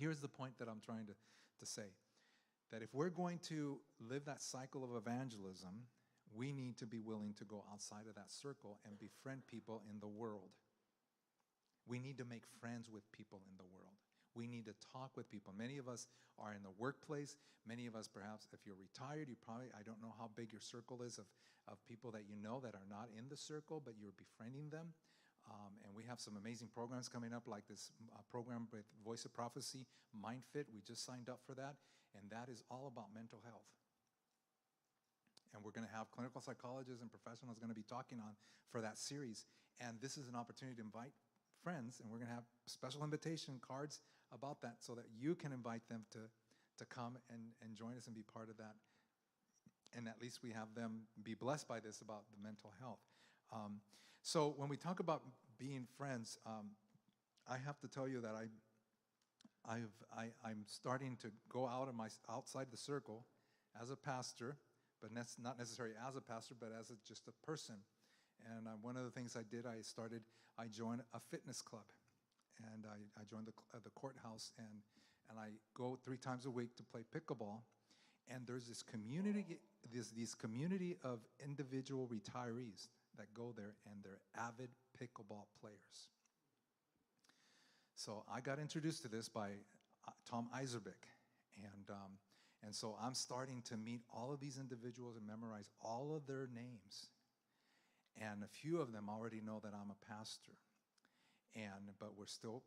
Here's the point that I'm trying to say, that if we're going to live that cycle of evangelism, we need to be willing to go outside of that circle and befriend people in the world. We need to make friends with people in the world. We need to talk with people. Many of us are in the workplace. Many of us, perhaps, if you're retired, you probably, I don't know how big your circle is of people that you know that are not in the circle, but you're befriending them. And we have some amazing programs coming up, like this program with Voice of Prophecy, MindFit. We just signed up for that, and that is all about mental health. And we're going to have clinical psychologists and professionals going to be talking on for that series. And this is an opportunity to invite friends, and we're going to have special invitation cards about that so that you can invite them to come and join us and be part of that. And at least we have them be blessed by this about the mental health. So when we talk about being friends, I have to tell you that I'm starting to go outside the circle as a pastor, but not necessarily as a pastor, but as just a person. And one of the things I did, I joined a fitness club, and I joined the courthouse, and I go 3 times a week to play pickleball. And there's this community, this community of individual retirees that go there, and they're avid pickleball players. So I got introduced to this by Tom Iserbeck, and so I'm starting to meet all of these individuals and memorize all of their names. And a few of them already know that I'm a pastor. But we're still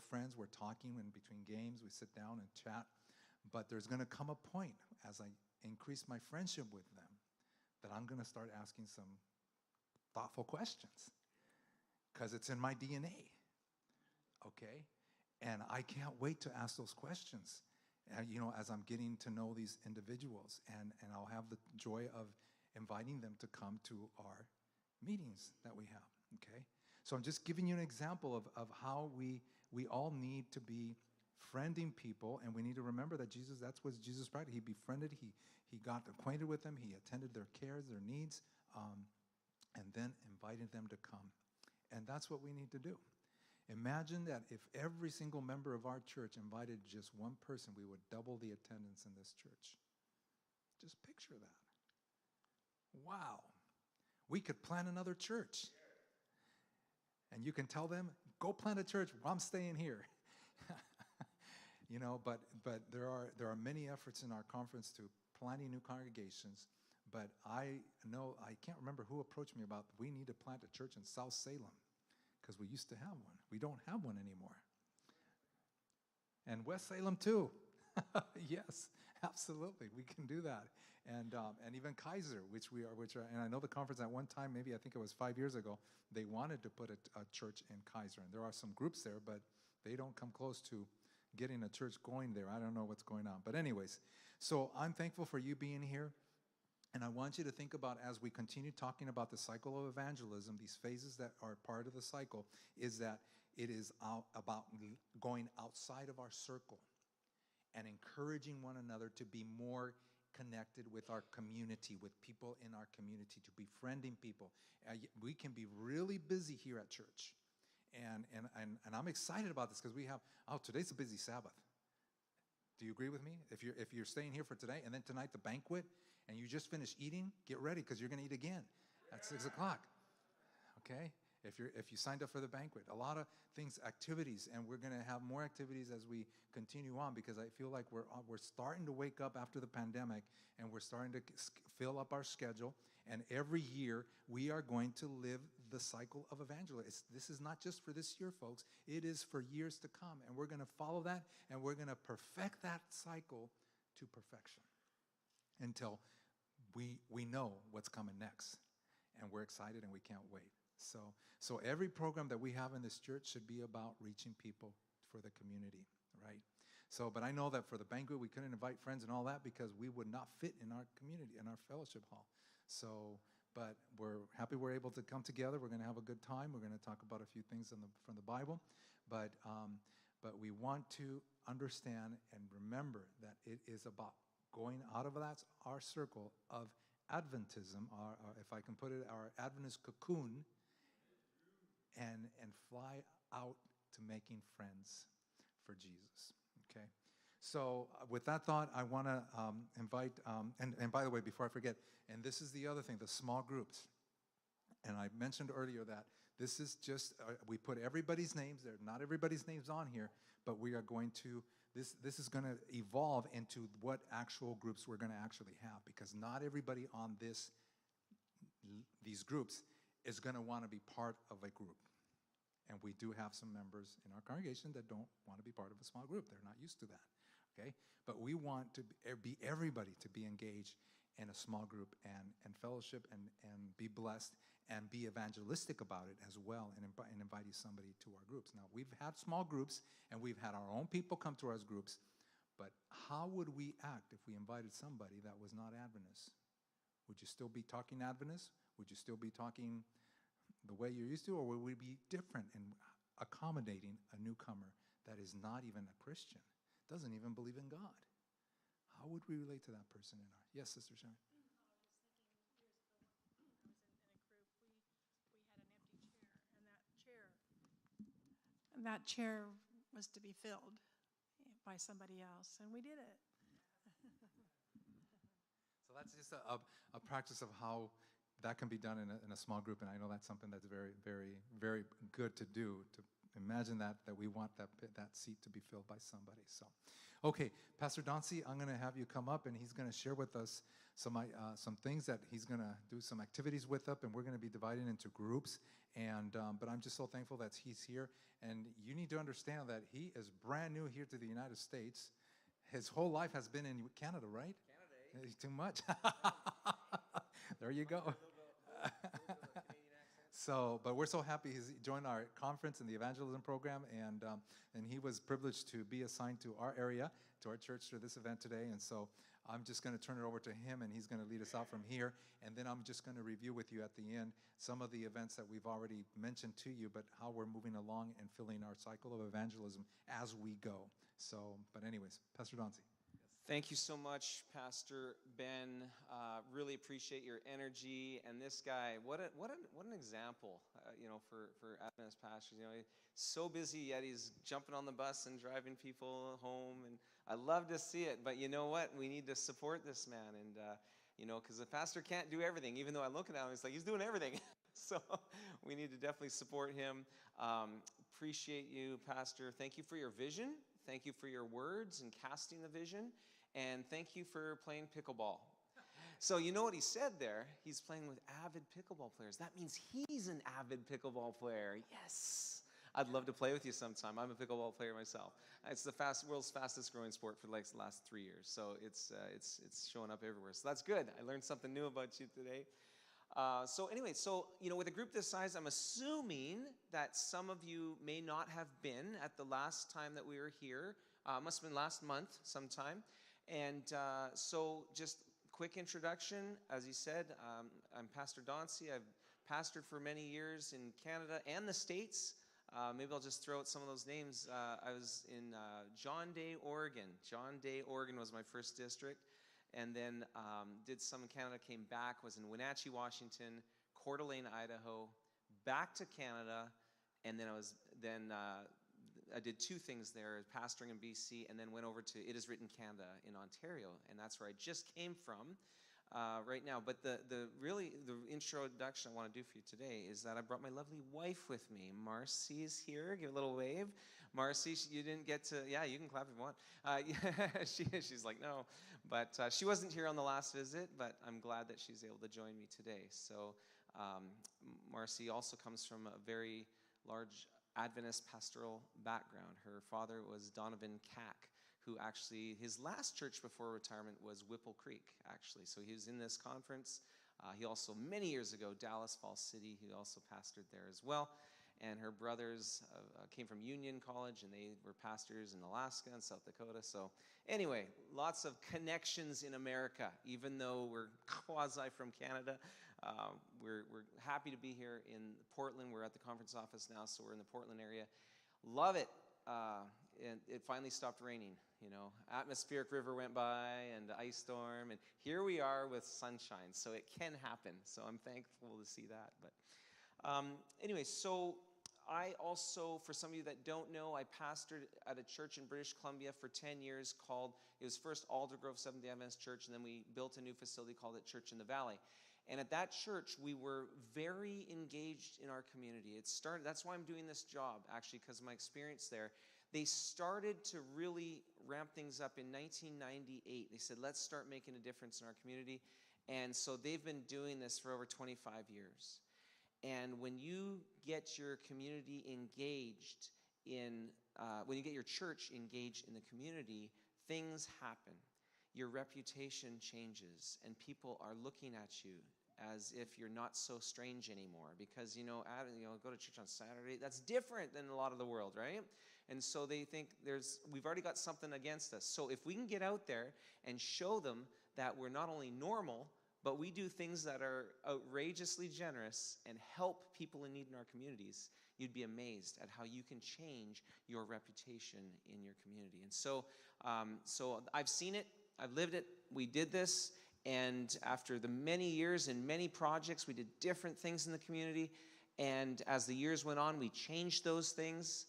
friends. We're talking in between games. We sit down and chat. But there's going to come a point as I increase my friendship with them that I'm going to start asking some thoughtful questions, because it's in my DNA. Okay? And I can't wait to ask those questions. As I'm getting to know these individuals, and I'll have the joy of inviting them to come to our meetings that we have, okay? So I'm just giving you an example of how we all need to be friending people, and we need to remember that that's what Jesus practiced. He befriended, he got acquainted with them, he attended their cares, their needs, and then invited them to come. And that's what we need to do. Imagine that if every single member of our church invited just one person, we would double the attendance in this church. Just picture that. Wow. We could plant another church. And you can tell them, go plant a church. I'm staying here. But there are many efforts in our conference to planting new congregations. But I can't remember who approached me about, we need to plant a church in South Salem, because we used to have one. We don't have one anymore. And West Salem too. Yes, absolutely, we can do that. And even Kaiser, and I know the conference at one time, maybe I think it was 5 years ago, they wanted to put a church in Kaiser, and there are some groups there, but they don't come close to getting a church going there. I don't know what's going on, but anyways, so I'm thankful for you being here. And I want you to think about, as we continue talking about the cycle of evangelism, these phases that are part of the cycle, is that it is about going outside of our circle and encouraging one another to be more connected with our community, with people in our community, to befriending people. We can be really busy here at church. And I'm excited about this, because we have, today's a busy Sabbath. Do you agree with me? If you're staying here for today, and then tonight the banquet, and you just finished eating, get ready, because you're going to eat again at 6 o'clock. Okay? If you signed up for the banquet, a lot of things, activities, and we're going to have more activities as we continue on, because I feel like we're starting to wake up after the pandemic, and we're starting to fill up our schedule. And every year we are going to live the cycle of evangelism. This is not just for this year, folks. It is for years to come, and we're going to follow that, and we're going to perfect that cycle to perfection until we know what's coming next, and we're excited and we can't wait. So every program that we have in this church should be about reaching people for the community, right? But I know that for the banquet, we couldn't invite friends and all that, because we would not fit in our community, in our fellowship hall. But we're happy we're able to come together. We're going to have a good time. We're going to talk about a few things from the Bible. But we want to understand and remember that it is about going out of our circle of Adventism, if I can put it, our Adventist cocoon, and fly out to making friends for Jesus, okay? So with that thought, I want to invite, and by the way, before I forget, and this is the other thing, the small groups. And I mentioned earlier that this is just, we put everybody's names there. Not everybody's names on here, but we are going to, this is going to evolve into what actual groups we're going to actually have, because not everybody on these groups is going to want to be part of a group. And we do have some members in our congregation that don't want to be part of a small group. They're not used to that, okay? But we want to be everybody to be engaged in a small group and fellowship and be blessed and be evangelistic about it as well, and inviting somebody to our groups. Now, we've had small groups, and we've had our own people come to our groups, but how would we act if we invited somebody that was not Adventist? Would you still be talking Adventist? Would you still be talking the way you're used to, or would we be different in accommodating a newcomer that is not even a Christian, doesn't even believe in God? How would we relate to that person in our... Yes, Sister Sharon? And that chair was to be filled by somebody else, and we did it. So that's just a practice of how that can be done in a small group, and I know that's something that's very, very, very good to do, to imagine that we want that seat to be filled by somebody. So, okay, Pastor Dauncey, I'm going to have you come up, and he's going to share with us some things that he's going to do, some activities with up, and we're going to be divided into groups. And but I'm just so thankful that he's here, and you need to understand that he is brand new here to the United States. His whole life has been in Canada, right? Canada, eh? Too much. There you go. So, but we're so happy he's joined our conference and the evangelism program, and he was privileged to be assigned to our area, to our church, for this event today. And so I'm just going to turn it over to him, and he's going to lead us out from here. And then I'm just going to review with you at the end some of the events that we've already mentioned to you, but how we're moving along and filling our cycle of evangelism as we go. So, but anyways, Pastor Dauncey. Thank you so much, Pastor Ben. Really appreciate your energy. And this guy, what an example, for Adventist pastors. He's so busy, yet he's jumping on the bus and driving people home. And I love to see it. But you know what? We need to support this man. And, because the pastor can't do everything. Even though I'm looking at him, it's like he's doing everything. So we need to definitely support him. Appreciate you, Pastor. Thank you for your vision. Thank you for your words and casting the vision. And thank you for playing pickleball. So you know what he said there? He's playing with avid pickleball players. That means he's an avid pickleball player. Yes. I'd love to play with you sometime. I'm a pickleball player myself. It's the world's fastest growing sport for like the last 3 years. So it's showing up everywhere. So that's good. I learned something new about you today. With a group this size, I'm assuming that some of you may not have been at the last time that we were here. Must have been last month sometime. And so just quick introduction. As he said, I'm Pastor Dauncey. I've pastored for many years in Canada and the States. Maybe I'll just throw out some of those names. I was in John Day, Oregon. John Day, Oregon was my first district. And then did some in Canada, came back, was in Wenatchee, Washington, Coeur d'Alene, Idaho, back to Canada, and then I did 2 things there, pastoring in BC, and then went over to It Is Written Canada in Ontario, and that's where I just came from right now. But the introduction I want to do for you today is that I brought my lovely wife with me. Marcy is here. Give a little wave. Marcy, you didn't get to, yeah, you can clap if you want. She's like, no. But she wasn't here on the last visit, but I'm glad that she's able to join me today. So Marcy also comes from a very large Adventist pastoral background. Her father was Donovan Cack, who actually, his last church before retirement was Whipple Creek, actually. So he was in this conference. He also, many years ago, Dallas Falls City, he also pastored there as well. And her brothers came from Union College, and they were pastors in Alaska and South Dakota. So anyway, lots of connections in America, even though we're quasi from Canada. We're happy to be here in Portland. We're at the conference office now, so we're in the Portland area. Love it. And it finally stopped raining. Atmospheric river went by and the ice storm, and here we are with sunshine. So it can happen. So I'm thankful to see that. But anyway, so I also, for some of you that don't know, I pastored at a church in British Columbia for 10 years called, it was first Aldergrove Seventh-day Adventist Church, and then we built a new facility called it Church in the Valley. And at that church, we were very engaged in our community. It started, that's why I'm doing this job, actually, because of my experience there. They started to really ramp things up in 1998. They said, let's start making a difference in our community. And so they've been doing this for over 25 years. And when you get your community engaged in, when you get your church engaged in the community, things happen. Your reputation changes, and people are looking at you as if you're not so strange anymore. Because, go to church on Saturday, that's different than a lot of the world, right? And so they think we've already got something against us. So if we can get out there and show them that we're not only normal, but we do things that are outrageously generous and help people in need in our communities, you'd be amazed at how you can change your reputation in your community. And so I've seen it, I've lived it, we did this, and after the many years and many projects, we did different things in the community, and as the years went on, we changed those things.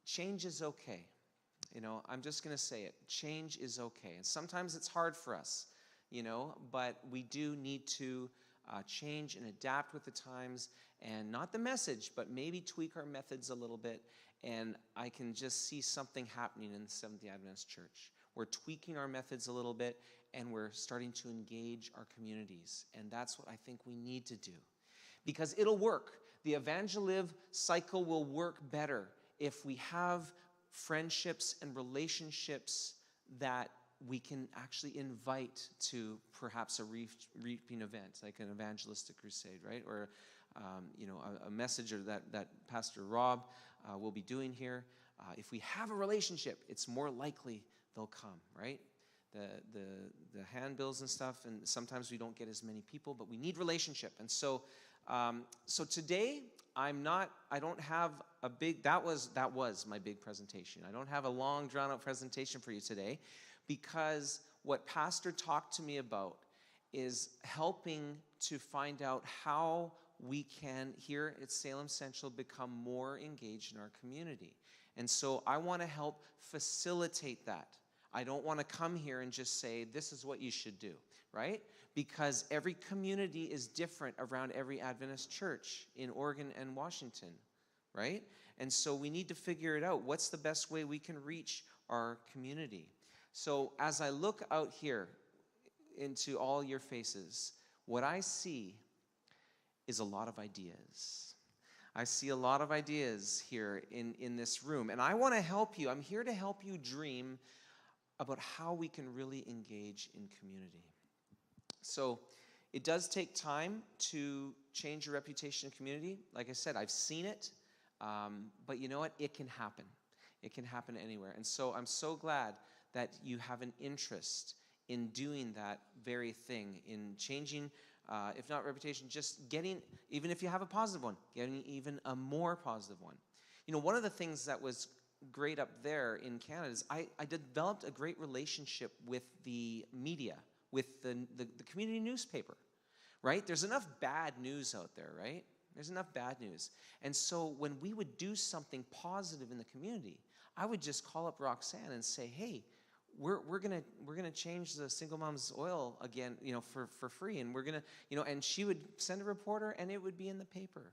Change is okay. I'm just going to say it. Change is okay. And sometimes it's hard for us, but we do need to change and adapt with the times, and not the message, but maybe tweak our methods a little bit. And I can just see something happening in the Seventh-day Adventist Church. We're tweaking our methods a little bit, and we're starting to engage our communities. And that's what I think we need to do, because it'll work. The Evangelive cycle will work better if we have friendships and relationships that we can actually invite to perhaps a reaping event, like an evangelistic crusade, right? Or, a message that Pastor Rob will be doing here. If we have a relationship, it's more likely they'll come, right? The handbills and stuff, and sometimes we don't get as many people, but we need relationship. And so today, I don't have a big, that was my big presentation. I don't have a long, drawn-out presentation for you today, because what Pastor talked to me about is helping to find out how we can, here at Salem Central, become more engaged in our community. And so I want to help facilitate that. I don't want to come here and just say, this is what you should do, right? Because every community is different around every Adventist church in Oregon and Washington, right? And so we need to figure it out. What's the best way we can reach our community? So as I look out here into all your faces, what I see is a lot of ideas. I see a lot of ideas here in this room. And I want to help you. I'm here to help you dream about how we can really engage in community. So it does take time to change your reputation in community. Like I said, I've seen it. But you know what? It can happen. It can happen anywhere. And so I'm so glad that you have an interest in doing that very thing, in changing, if not reputation, just getting, even if you have a positive one, getting even a more positive one. One of the things that was great up there in Canada is I developed a great relationship with the media, with the community newspaper, right? There's enough bad news out there, right? There's enough bad news. And so when we would do something positive in the community, I would just call up Roxanne and say, hey, we're gonna change the single mom's oil again, for free, and we're gonna, and she would send a reporter, and it would be in the paper,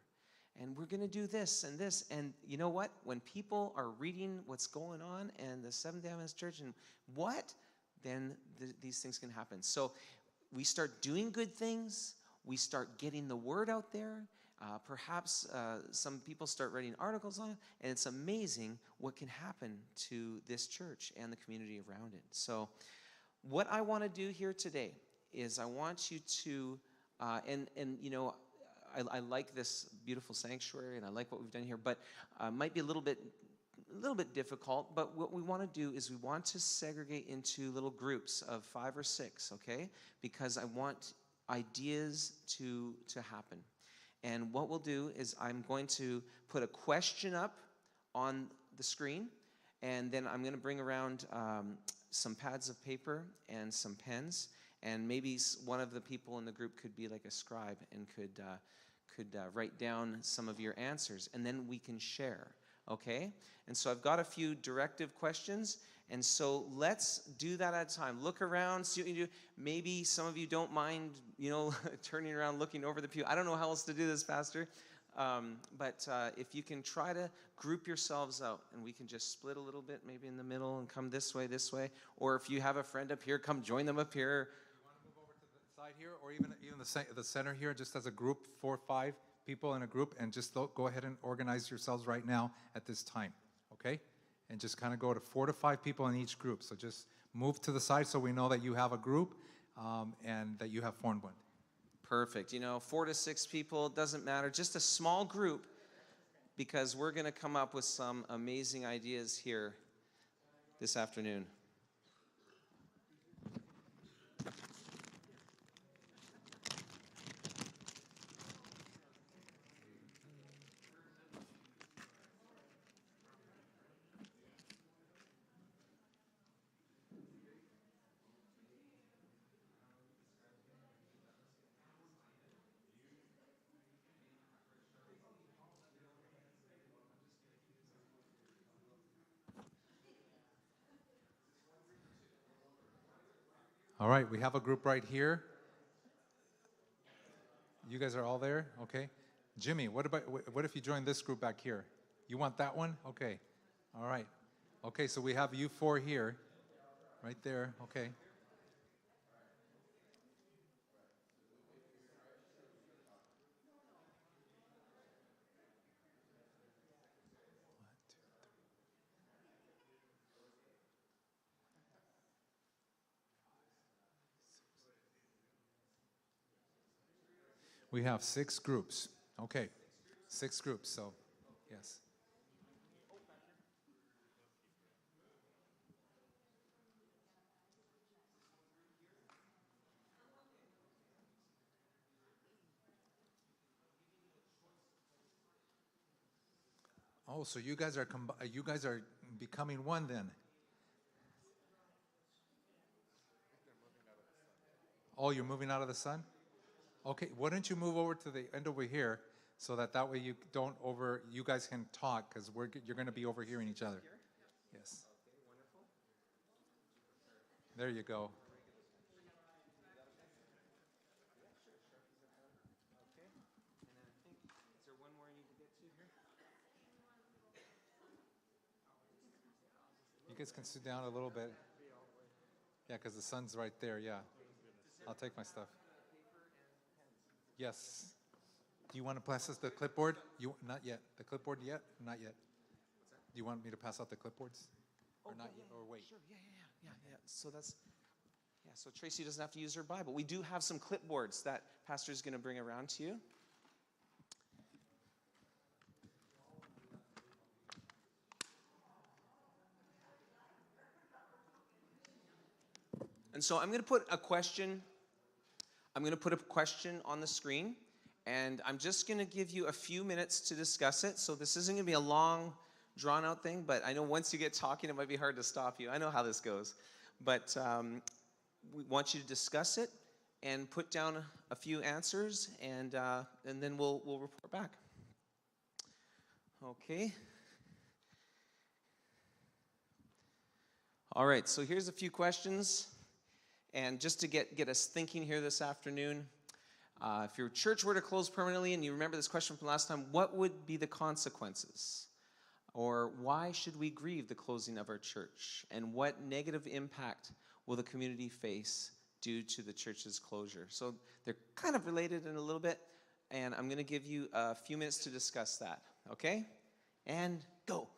and we're gonna do this and this, and you know what? When people are reading what's going on and the Seventh-day Adventist Church and then these things can happen. So we start doing good things. We start getting the word out there. Perhaps some people start writing articles on it, and it's amazing what can happen to this church and the community around it. So what I want to do here today is I want you to, I like this beautiful sanctuary, and I like what we've done here, but might be a little bit difficult, but what we want to do is we want to segregate into little groups of 5 or 6, okay? Because I want ideas to happen. And what we'll do is I'm going to put a question up on the screen, and then I'm going to bring around some pads of paper and some pens, and maybe one of the people in the group could be like a scribe and could write down some of your answers, and then we can share, okay? And so I've got a few directive questions, and so let's do that at a time. Look around, see what you do. Maybe some of you don't mind, turning around, looking over the pew. I don't know how else to do this, Pastor. But if you can try to group yourselves out, and we can just split a little bit, maybe in the middle, and come this way. Or if you have a friend up here, come join them up here. You want to move over to the side here, or even the center here, just as a group, 4 or 5 people in a group, and just go ahead and organize yourselves right now at this time, okay? And just kind of go to 4 to 5 people in each group. So just move to the side so we know that you have a group and that you have formed one. Perfect. 4 to 6 people, doesn't matter. Just a small group, because we're going to come up with some amazing ideas here this afternoon. All right, we have a group right here. You guys are all there? Okay. Jimmy, what if you join this group back here? You want that one? Okay. All right. Okay, so we have you 4 here. Right there. Okay. We have 6 groups. Okay. 6 groups, so yes. Oh, so you guys are becoming one then. Oh, you're moving out of the sun? Okay, why don't you move over to the end over here so that way you guys can talk, because you're going to be overhearing each other. Yes. There you go. You guys can sit down a little bit. Yeah, because the sun's right there, yeah. I'll take my stuff. Yes. Do you want to pass us the clipboard? Not yet. The clipboard yet? Not yet. Do you want me to pass out the clipboards? Or not yet? Or wait? Sure, yeah. So Tracy doesn't have to use her Bible. We do have some clipboards that Pastor's going to bring around to you. And so I'm going to put a question on the screen, and I'm just going to give you a few minutes to discuss it. So this isn't going to be a long, drawn-out thing, but I know once you get talking, it might be hard to stop you. I know how this goes. But we want you to discuss it and put down a few answers, and then we'll report back. Okay. All right, so here's a few questions. And just to get us thinking here this afternoon, if your church were to close permanently, and you remember this question from last time, what would be the consequences? Or why should we grieve the closing of our church? And what negative impact will the community face due to the church's closure? So they're kind of related in a little bit, and I'm going to give you a few minutes to discuss that, okay? And go.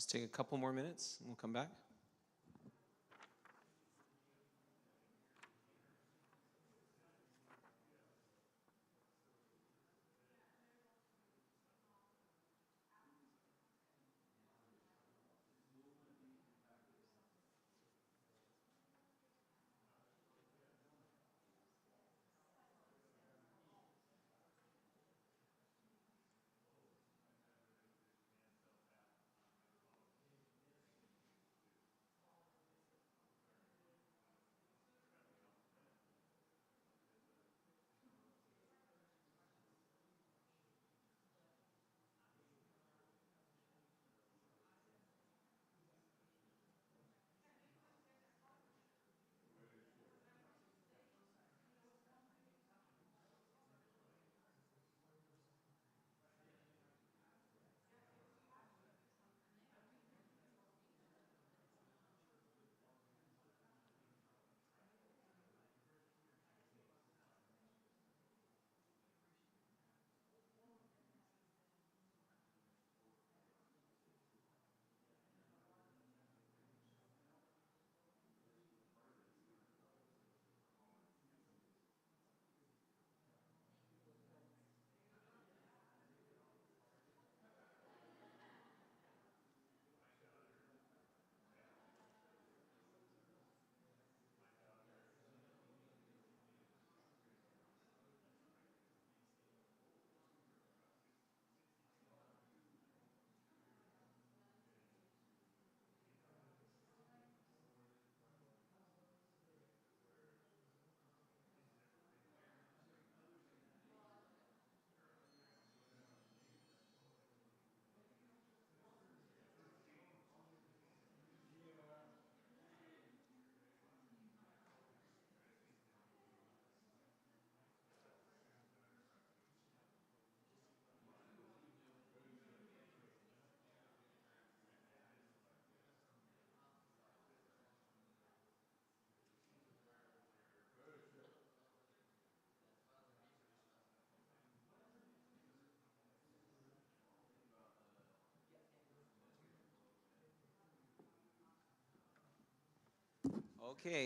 Let's take a couple more minutes and we'll come back.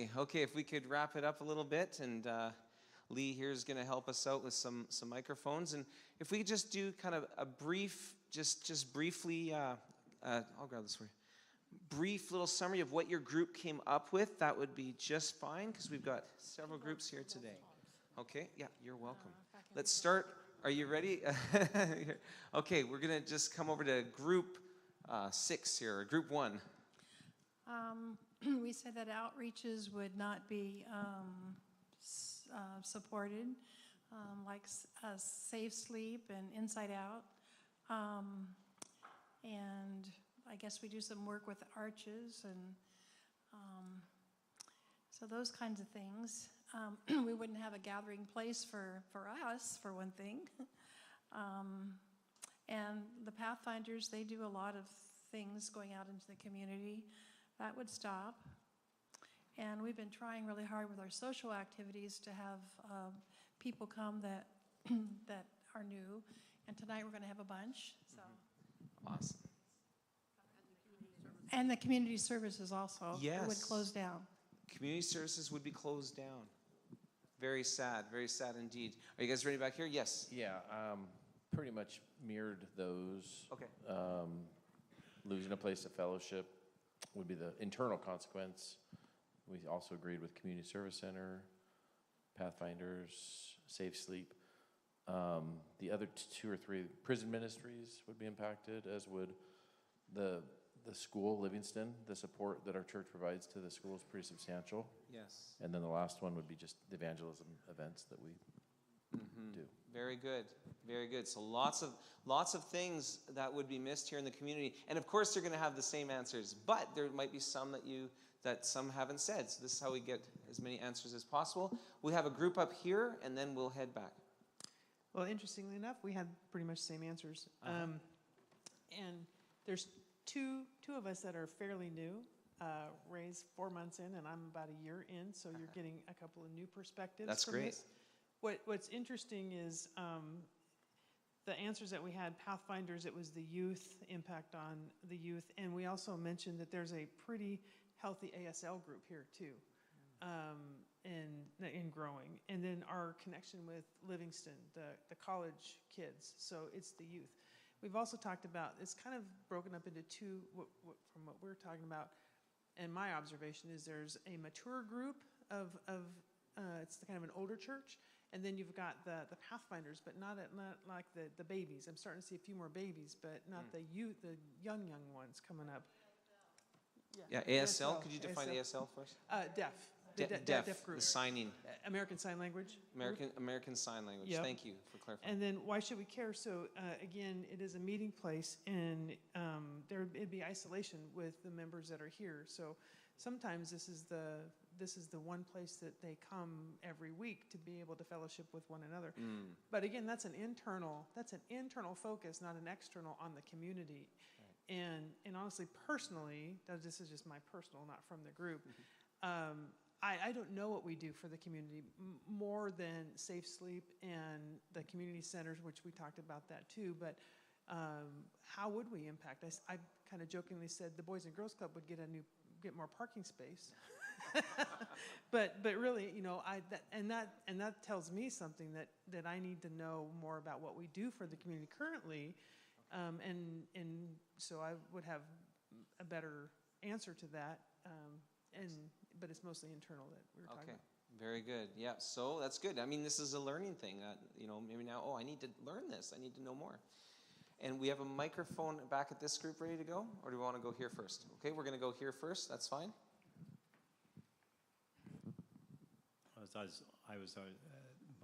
Okay, if we could wrap it up a little bit, and Lee here is going to help us out with some microphones, and if we could just do kind of a brief, just briefly, I'll grab this for you. Brief little summary of what your group came up with, that would be just fine, because we've got several groups here today. Okay, yeah, you're welcome. Let's start. Are you ready? Okay, we're going to just come over to group 6 here, group 1. We said that outreaches would not be supported, like Safe Sleep and Inside Out. And I guess we do some work with arches, and so those kinds of things. We wouldn't have a gathering place for us, for one thing. And the Pathfinders, they do a lot of things going out into the community. That would stop. And we've been trying really hard with our social activities to have people come that that are new. And tonight we're going to have a bunch. So. Awesome. And the community services also would close down. Community services would be closed down. Very sad indeed. Are you guys ready back here? Yes. Yeah, pretty much mirrored those. Okay. Losing a place of fellowship would be the internal consequence. We also agreed with Community Service Center, Pathfinders, Safe Sleep. The other 2 or 3 prison ministries would be impacted, as would the school, Livingston. The support that our church provides to the school is pretty substantial. Yes. And then the last one would be just the evangelism events that we do. Very good. Very good. So lots of things that would be missed here in the community. And of course they're going to have the same answers, but there might be some that some haven't said. So this is how we get as many answers as possible. We have a group up here, and then we'll head back. Well, interestingly enough, we had pretty much the same answers. And there's two of us that are fairly new. Ray's 4 months in, and I'm about a year in, so you're getting a couple of new perspectives. That's from great. This. What's interesting is the answers that we had, Pathfinders, it was the youth, impact on the youth. And we also mentioned that there's a pretty healthy ASL group here too, in growing. And then our connection with Livingston, the college kids, so it's the youth. We've also talked about, it's kind of broken up into two, from what we're talking about, and my observation is there's a mature group of it's kind of an older church, and then you've got the Pathfinders, but not like the babies. I'm starting to see a few more babies, but not the youth, the young ones coming up. Yeah, ASL, could you define ASL for us? Deaf. Deaf group. The signing. American Sign Language. American Sign Language. Yep. Thank you for clarifying. And then why should we care? So again, it is a meeting place, and it'd be isolation with the members that are here. So sometimes this is the one place that they come every week to be able to fellowship with one another. But again, that's an internal focus, not an external on the community. Right. And honestly, personally, this is just my personal, not from the group. I don't know what we do for the community more than Safe Sleep and the community centers, which we talked about that too. But how would we impact? I kind of jokingly said the Boys and Girls Club would get more parking space. but really, that tells me something that I need to know more about what we do for the community currently, and so I would have a better answer to that. But it's mostly internal that we were talking about. Very good. Yeah, so that's good. I mean, this is a learning thing. Maybe now, I need to learn this. I need to know more. And we have a microphone back at this group ready to go, or do we want to go here first? Okay, we're going to go here first. That's fine.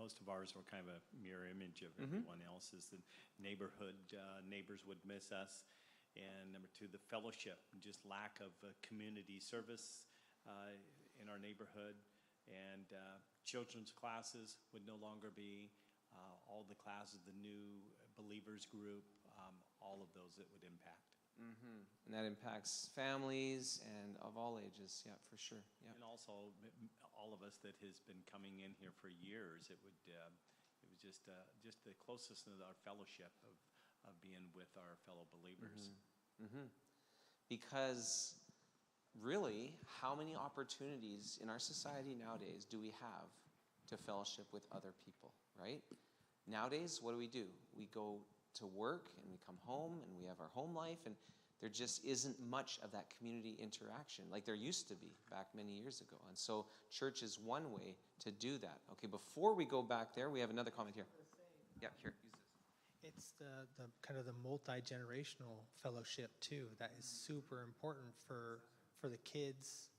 Most of ours were kind of a mirror image of everyone else's. The neighborhood neighbors would miss us. And number two, the fellowship, just lack of community service in our neighborhood. And children's classes would no longer be all the classes, the new believers group, all of those it would impact. And that impacts families and of all ages, yeah, for sure. Yeah. And also, all of us that has been coming in here for years, it was just the closest of our fellowship of being with our fellow believers. Because really, how many opportunities in our society nowadays do we have to fellowship with other people, right? Nowadays, what do? We go to work and we come home and we have our home life, and there just isn't much of that community interaction like there used to be back many years ago. And so church is one way to do that. Okay, before we go back there, we have another comment here. Yeah, here, use this. It's the kind of the multi-generational fellowship too that is super important for the kids,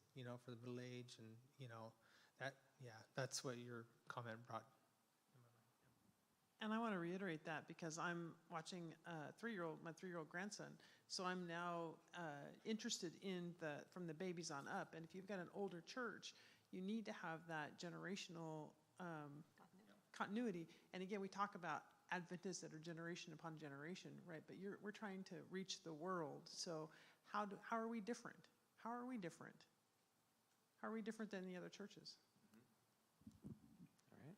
for the middle age, and that's what your comment brought. And I want to reiterate that because I'm watching my 3-year-old grandson. So I'm now interested in from the babies on up. And if you've got an older church, you need to have that generational continuity. And again, we talk about Adventists that are generation upon generation, right? But we're trying to reach the world. So how are we different? How are we different? How are we different than the other churches? All right.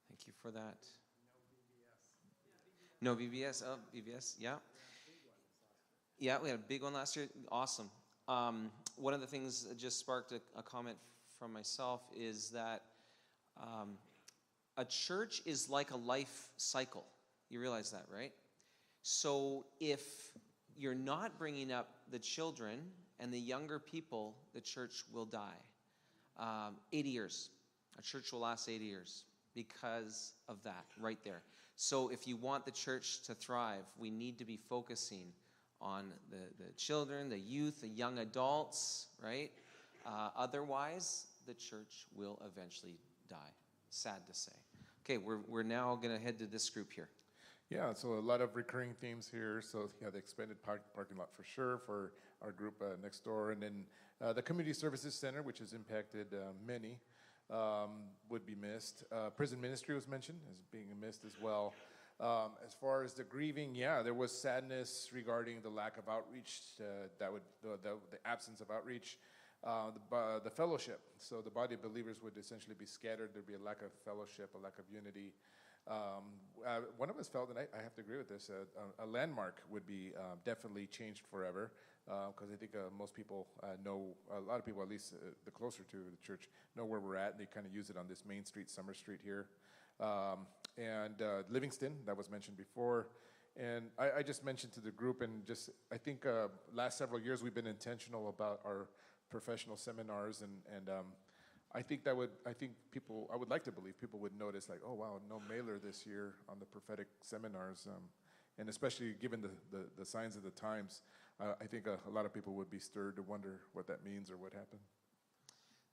Thank you for that. No VBS. Oh, VBS. Yeah. Yeah, we had a big one last year. Awesome. One of the things that just sparked a comment from myself is that a church is like a life cycle. You realize that, right? So if you're not bringing up the children and the younger people, the church will die. 80 years. A church will last 80 years because of that right there. So if you want the church to thrive, we need to be focusing on the children, the youth, the young adults, right? Otherwise, the church will eventually die. Sad to say. Okay, we're now going to head to this group here. Yeah, so a lot of recurring themes here. So the expanded parking lot for sure for our group next door. And then the Community Services Center, which has impacted many, would be missed. Prison ministry was mentioned as being missed as well. As far as the grieving, there was sadness regarding the lack of outreach, the absence of outreach. The fellowship, so the body of believers would essentially be scattered. There'd be a lack of fellowship, a lack of unity. One of us felt, and I have to agree with this, a landmark would be definitely changed forever, because I think most people know, a lot of people, at least the closer to the church, know where we're at, and they kind of use it on this Main Street, Summer Street here. And Livingston, that was mentioned before. And I just mentioned to the group, and just, I think last several years we've been intentional about our professional seminars, and I think I would like to believe people would notice, like, oh wow, no mailer this year on the prophetic seminars, and especially given the signs of the times, I think a lot of people would be stirred to wonder what that means or what happened.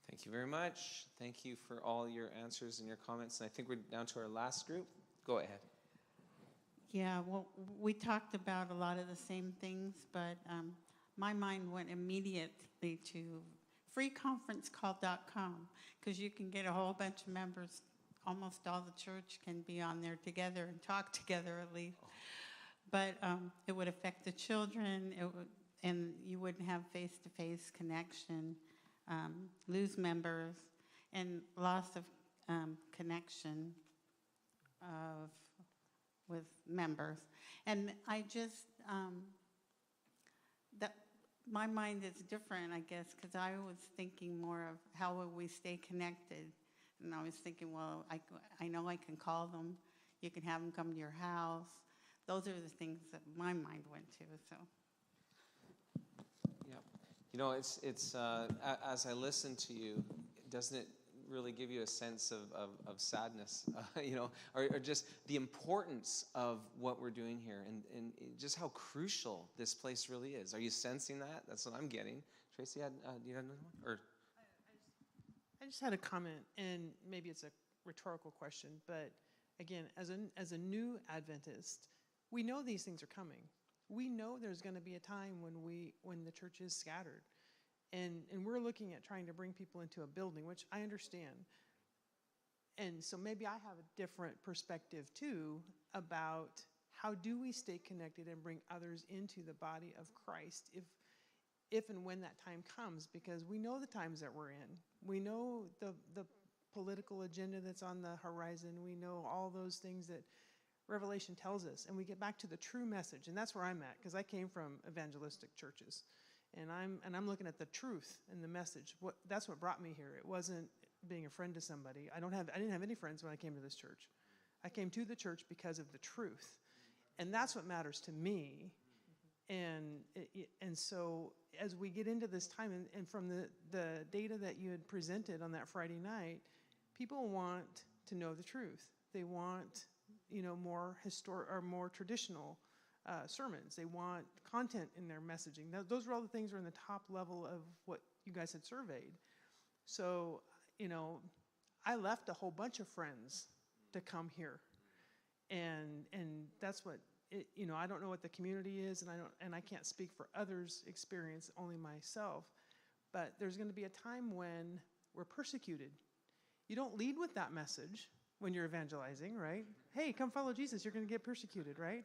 Thank you very much. Thank you for all your answers and your comments. And I think we're down to our last group. Go ahead. Yeah, well, we talked about a lot of the same things, but my mind went immediately to freeconferencecall.com, because you can get a whole bunch of members. Almost all the church can be on there together and talk together at least. But it would affect the children, and you wouldn't have face-to-face connection, lose members, and loss of connection with members. And I just, my mind is different, I guess, because I was thinking more of how will we stay connected. And I was thinking, well, I know I can call them. You can have them come to your house. Those are the things that my mind went to. So. Yeah, you know, it's as I listen to you, doesn't it really give you a sense of sadness, you know, or just the importance of what we're doing here, and just how crucial this place really is. Are you sensing that? That's what I'm getting. Tracy, do you have another one? Or I just had a comment, and maybe it's a rhetorical question, but again, as a new Adventist, we know these things are coming. We know there's going to be a time when the church is scattered. And we're looking at trying to bring people into a building, which I understand. And so maybe I have a different perspective too about how do we stay connected and bring others into the body of Christ if and when that time comes, because we know the times that we're in. We know the political agenda that's on the horizon. We know all those things that Revelation tells us, and we get back to the true message. And that's where I'm at, because I came from evangelistic churches. And I'm looking at the truth and the message. That's what brought me here. It wasn't being a friend to somebody. I didn't have any friends when I came to this church. I came to the church because of the truth, and that's what matters to me. And so as we get into this time, and from the data that you had presented on that Friday night, people want to know the truth. They want, you know, more more traditional sermons. They want content in their messaging. Those are all the things that are in the top level of what you guys had surveyed. So, you know, I left a whole bunch of friends to come here, and that's what you know. I don't know what the community is, and I can't speak for others' experience, only myself. But there's going to be a time when we're persecuted. You don't lead with that message when you're evangelizing, right? Hey, come follow Jesus. You're going to get persecuted, right?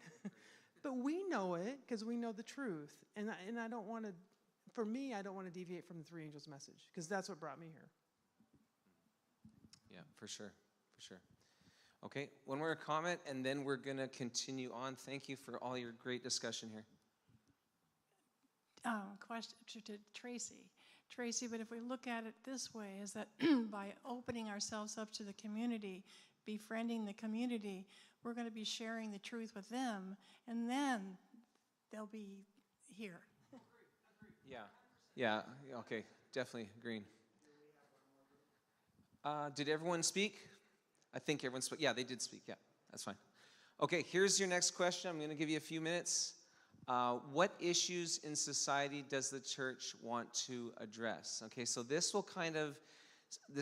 But we know it because we know the truth. And I don't want to, for me, I don't want to deviate from the three angels' message, because that's what brought me here. yeah, for sure. Okay, one more comment, and then we're going to continue on. Thank you for all your great discussion here. Question to Tracy. Tracy, but if we look at it this way, is that by opening ourselves up to the community, befriending the community, we're going to be sharing the truth with them, and then they'll be here. Yeah, okay, definitely agreeing. Did everyone speak? I think everyone spoke. Yeah, they did speak. Yeah, that's fine. Okay, here's your next question. I'm going to give you a few minutes. What issues in society does the church want to address? Okay, so this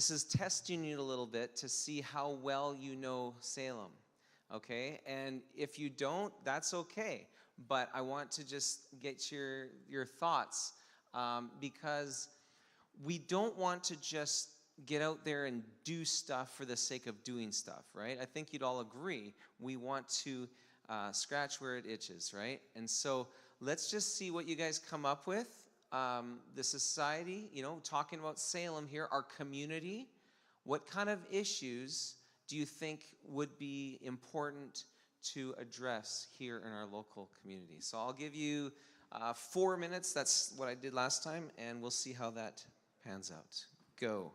is testing you a little bit to see how well you know Salem. Okay, and if you don't, that's okay. But I want to just get your thoughts, because we don't want to just get out there and do stuff for the sake of doing stuff, right? I think you'd all agree. We want to scratch where it itches, right? And so let's just see what you guys come up with. The society, you know, talking about Salem here, our community. What kind of issues do you think would be important to address here in our local community? So I'll give you 4 minutes. That's what I did last time, and we'll see how that pans out. Go.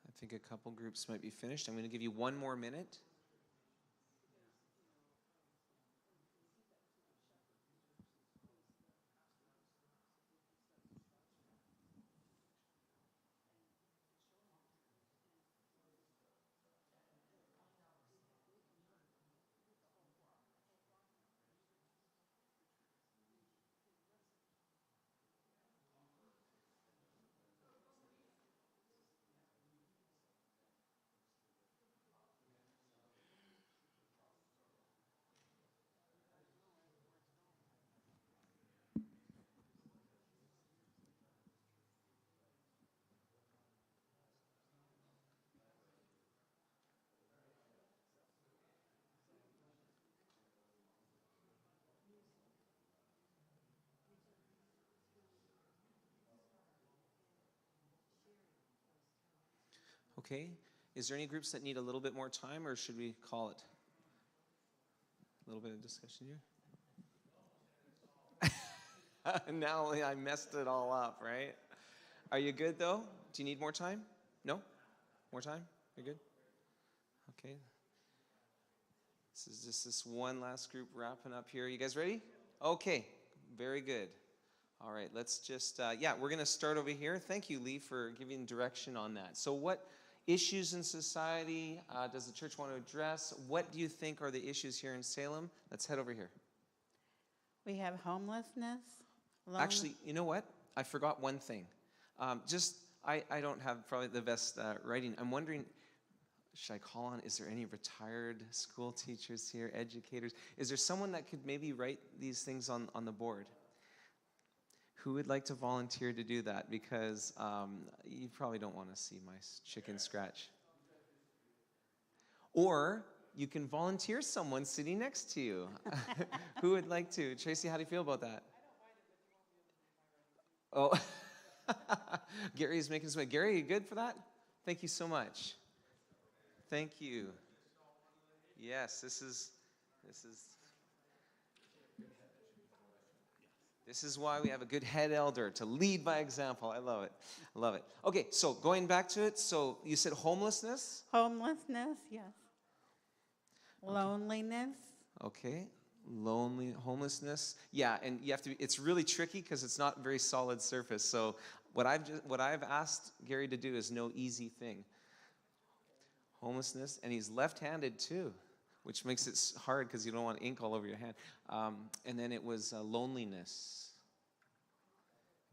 I think a couple groups might be finished. I'm going to give you 1 more minute. Okay. Is there any groups that need a little bit more time, or should we call it? A little bit of discussion here? Now I messed it all up, right? Are you good, though? Do you need more time? No? More time? You're good? Okay. This is just this one last group wrapping up here. You guys ready? Okay. Very good. All right. Let's just, we're going to start over here. Thank you, Lee, for giving direction on that. So what issues in society does the church want to address? What do you think are the issues here in Salem? Let's head over here. We have homelessness. Actually, you know what? I forgot one thing. I don't have probably the best writing. I'm wondering, should I call on? Is there any retired school teachers here, educators? Is there someone that could maybe write these things on the board? Who would like to volunteer to do that? Because you probably don't want to see my chicken scratch. Or you can volunteer someone sitting next to you. Who would like to? Tracy, how do you feel about that? Oh, Gary's making his way. Gary, you good for that? Thank you so much. Thank you. Yes, this is why we have a good head elder to lead by example. I love it. I love it. Okay, so going back to it. So you said homelessness? Homelessness, yes. Loneliness. Okay. Homelessness. Yeah, and you have to, it's really tricky because it's not very solid surface. So what I've asked Gary to do is no easy thing. Homelessness, and he's left-handed too, which makes it hard because you don't want ink all over your hand. And then it was loneliness.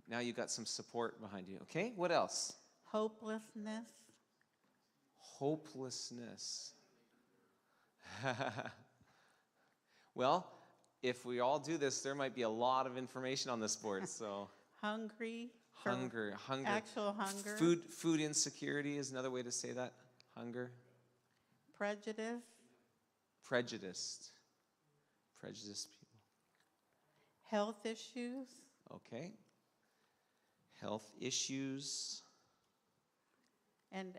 Now you got some support behind you. Okay, what else? Hopelessness. Hopelessness. Well, if we all do this, there might be a lot of information on this board. So Hungry. hunger. Actual hunger. Food insecurity is another way to say that. Hunger. Prejudice. Prejudiced people. Health issues. Okay. Health issues. And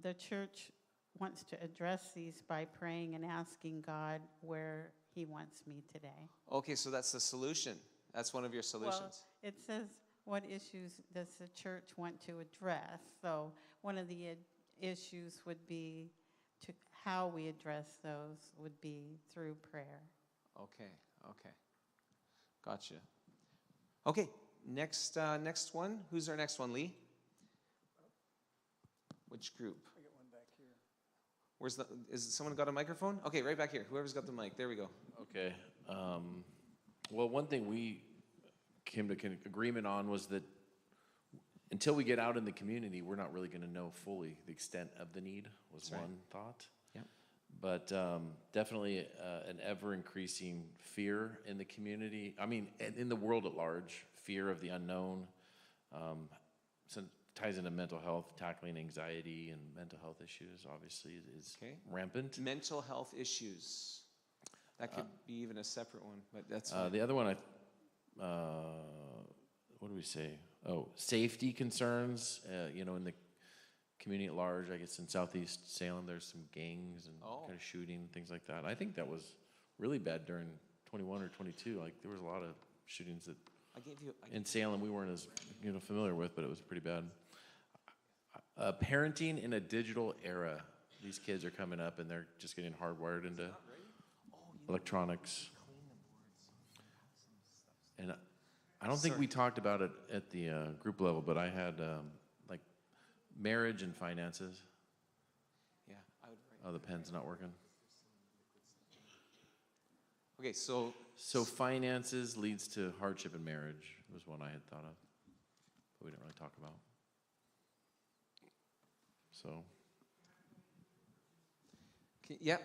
the church wants to address these by praying and asking God where he wants me today. Okay, so that's the solution. That's one of your solutions. Well, it says, what issues does the church want to address? So one of the issues would be to how we address those would be through prayer. Okay. Gotcha. Okay, next one. Who's our next one, Lee? Which group? I got one back here. Is someone got a microphone? Okay, right back here. Whoever's got the mic. There we go. Okay. Well, one thing we came to agreement on was that until we get out in the community, we're not really going to know fully the extent of the need, was That's right. one thought. Yeah. But definitely an ever-increasing fear in the community. I mean, in the world at large, fear of the unknown. So ties into mental health, tackling anxiety and mental health issues, obviously, is rampant. Mental health issues. That could be even a separate one, but that's the other one. What do we say? Oh, safety concerns. In the community at large, I guess in Southeast Salem, there's some gangs and kind of shooting, things like that. I think that was really bad during 21 or 22. Like there was a lot of shootings that in Salem we weren't as familiar with, but it was pretty bad. Parenting in a digital era. These kids are coming up and they're just getting hardwired into electronics. And I don't think we talked about it at the group level, but I had like marriage and finances. Yeah, I would. Oh, the pen's not working. Okay, so finances leads to hardship in marriage was one I had thought of, but we didn't really talk about. So. Yeah.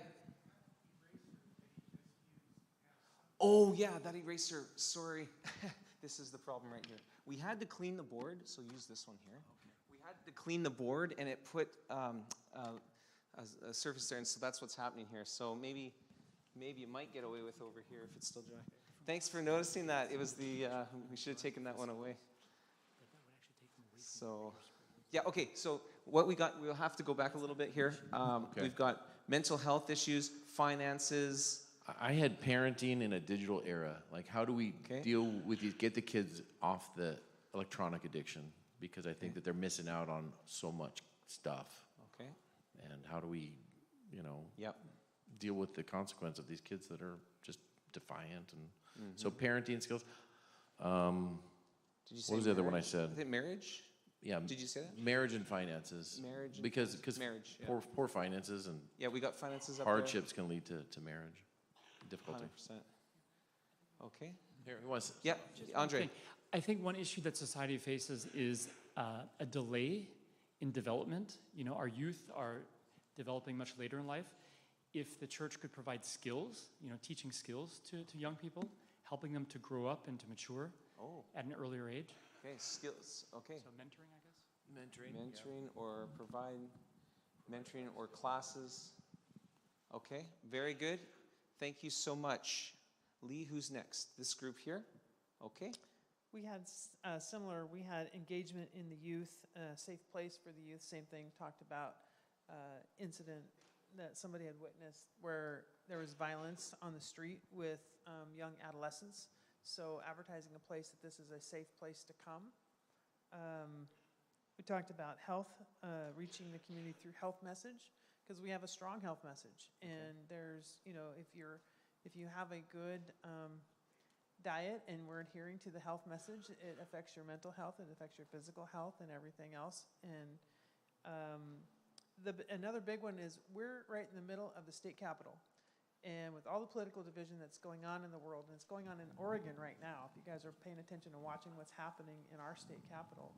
Oh, yeah, that eraser. Sorry. This is the problem right here. We had to clean the board, so use this one here. Okay. We had to clean the board, and it put a surface there, and so that's what's happening here. So maybe you might get away with over here if it's still dry. Thanks for noticing that. It was we should have taken that one away. So, yeah, okay, so what we got, we'll have to go back a little bit here. Okay. We've got mental health issues, finances. I had parenting in a digital era. Like, how do we deal with these, get the kids off the electronic addiction? Because I think that they're missing out on so much stuff. Okay. And how do we, deal with the consequence of these kids that are just defiant? And so parenting skills. Did you say what was the other one I said? I think marriage? Yeah. Did you say that? Marriage and finances. Marriage. Because marriage. Yeah. Poor finances and we got finances up hardships can lead to marriage difficulty. 100%. Okay. Here, who wants? Yeah, Andre. I think one issue that society faces is a delay in development. You know, our youth are developing much later in life. If the church could provide skills, you know, teaching skills to young people, helping them to grow up and to mature at an earlier age. Okay, skills, okay. So mentoring, I guess? Mentoring or provide mentoring or classes. Okay, very good. Thank you so much. Lee, who's next? This group here? Okay. We had similar, we had engagement in the youth, safe place for the youth, same thing, talked about incident that somebody had witnessed where there was violence on the street with young adolescents. So advertising a place that this is a safe place to come. We talked about health, reaching the community through health message, because we have a strong health message. And there's, you know, if you have a good diet and we're adhering to the health message, it affects your mental health, it affects your physical health and everything else. And another big one is we're right in the middle of the state capitol. And with all the political division that's going on in the world, and it's going on in Oregon right now, if you guys are paying attention and watching what's happening in our state capitol,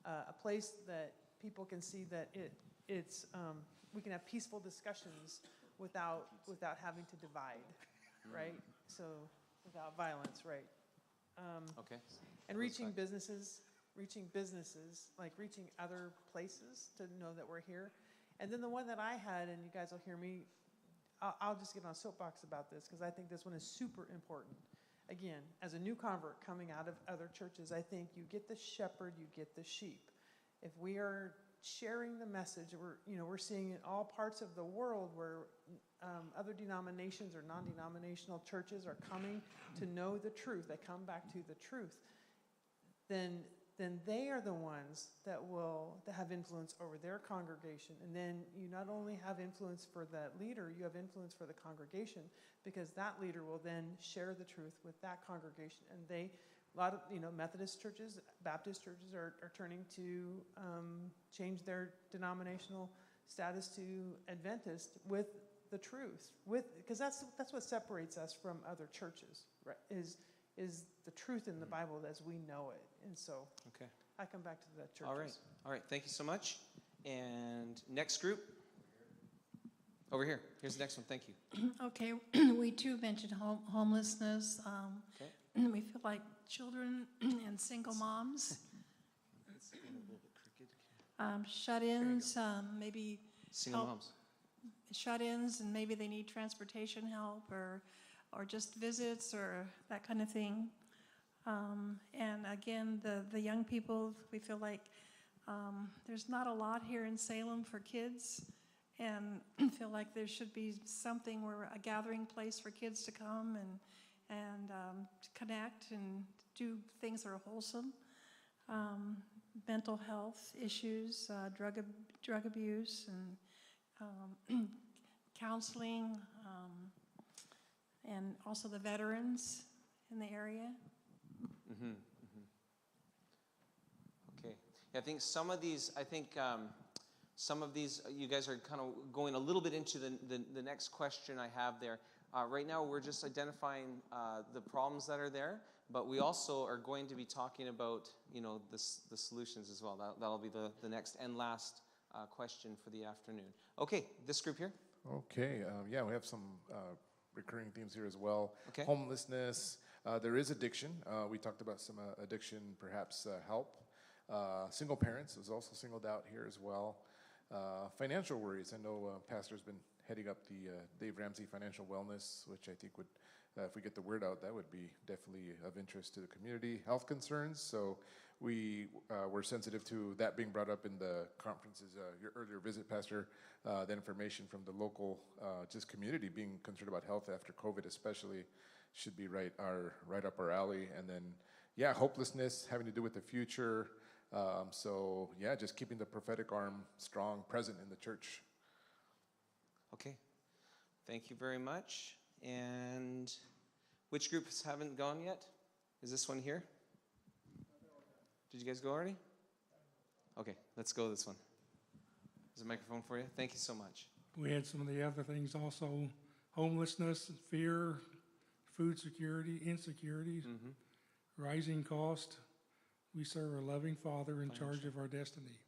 a place that people can see that it's we can have peaceful discussions without having to divide, right? So without violence, right? Okay. And reaching businesses, like reaching other places to know that we're here. And then the one that I had, and you guys will hear me, I'll just get on a soapbox about this because I think this one is super important. Again, as a new convert coming out of other churches, I think you get the shepherd, you get the sheep. If we are sharing the message, we're seeing in all parts of the world where other denominations or non-denominational churches are coming to know the truth. They come back to the truth. Then they are the ones that have influence over their congregation. And then you not only have influence for that leader, you have influence for the congregation, because that leader will then share the truth with that congregation. And a lot of Methodist churches, Baptist churches are turning to change their denominational status to Adventist with the truth, because that's what separates us from other churches, right? Is the truth in the Bible as we know it. And so I come back to the churches. All right. Thank you so much. And next group. Over here. Here's the next one. Thank you. Okay, we too mentioned homelessness. We feel like children and single moms, shut-ins, maybe single help, moms. Shut-ins, and maybe they need transportation help or just visits or that kind of thing. And again, the young people, we feel like there's not a lot here in Salem for kids, and feel like there should be something where a gathering place for kids to come and to connect and do things that are wholesome. Mental health issues, drug abuse, and counseling, and also the veterans in the area. Okay. Yeah, I think some of these, you guys are kind of going a little bit into the next question I have there. Right now, we're just identifying the problems that are there, but we also are going to be talking about, the solutions as well. That'll be the next and last question for the afternoon. Okay, this group here. Okay, we have some recurring themes here as well. Okay. Homelessness, there is addiction. We talked about some addiction, perhaps help. Single parents is also singled out here as well. Financial worries. I know Pastor's been heading up the Dave Ramsey Financial Wellness, which I think would, if we get the word out, that would be definitely of interest to the community. Health concerns, so we were sensitive to that being brought up in the conferences, your earlier visit, Pastor, the information from the local just community being concerned about health after COVID especially should be right up our alley. And then, hopelessness having to do with the future. Just keeping the prophetic arm strong, present in the church. Okay, thank you very much. And which groups haven't gone yet? Is this one here? Did you guys go already? Okay, let's go this one. Is the microphone for you? Thank you so much. We had some of the other things also: homelessness, fear, food security, insecurities, rising cost. We serve a loving Father in charge of our destiny.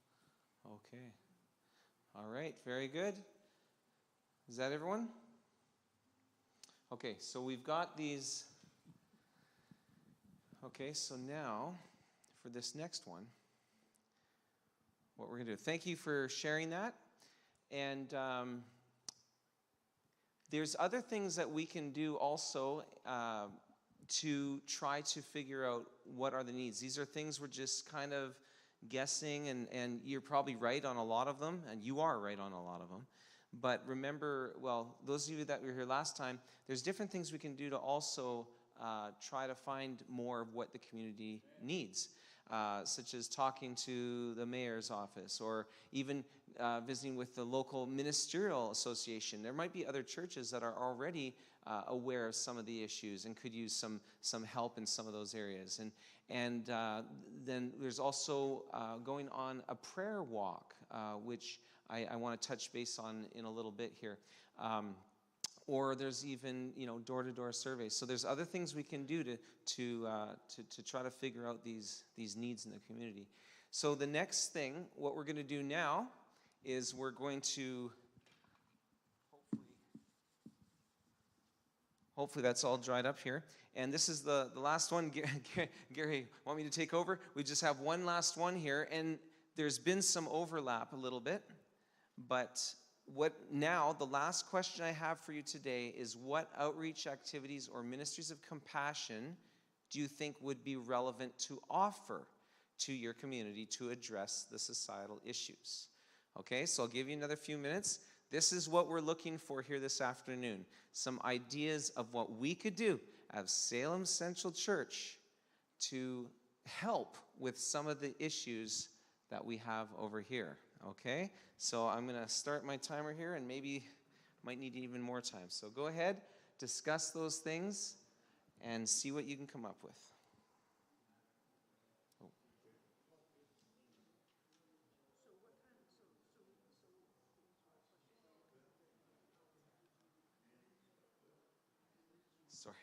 Okay. All right, very good. Is that everyone? Okay, so we've got these. Okay, so now for this next one, what we're going to do. Thank you for sharing that. And there's other things that we can do also to try to figure out what are the needs. These are things we're just kind of guessing, and you're probably right on a lot of them, and you are right on a lot of them. But remember, well, those of you that were here last time, there's different things we can do to also try to find more of what the community needs, such as talking to the mayor's office, or even visiting with the local ministerial association. There might be other churches that are already aware of some of the issues and could use some help in some of those areas. And then there's also going on a prayer walk, which I want to touch base on in a little bit here. Or there's even, door-to-door surveys. So there's other things we can do to try to figure out these needs in the community. So the next thing, what we're going to do now is we're going to, hopefully that's all dried up here. And this is the last one. Gary, want me to take over? We just have one last one here. And there's been some overlap a little bit. But the last question I have for you today is, what outreach activities or ministries of compassion do you think would be relevant to offer to your community to address the societal issues? Okay, so I'll give you another few minutes. This is what we're looking for here this afternoon. Some ideas of what we could do as Salem Central Church to help with some of the issues that we have over here. Okay, so I'm going to start my timer here, and maybe might need even more time. So go ahead, discuss those things, and see what you can come up with. Oh. Sorry.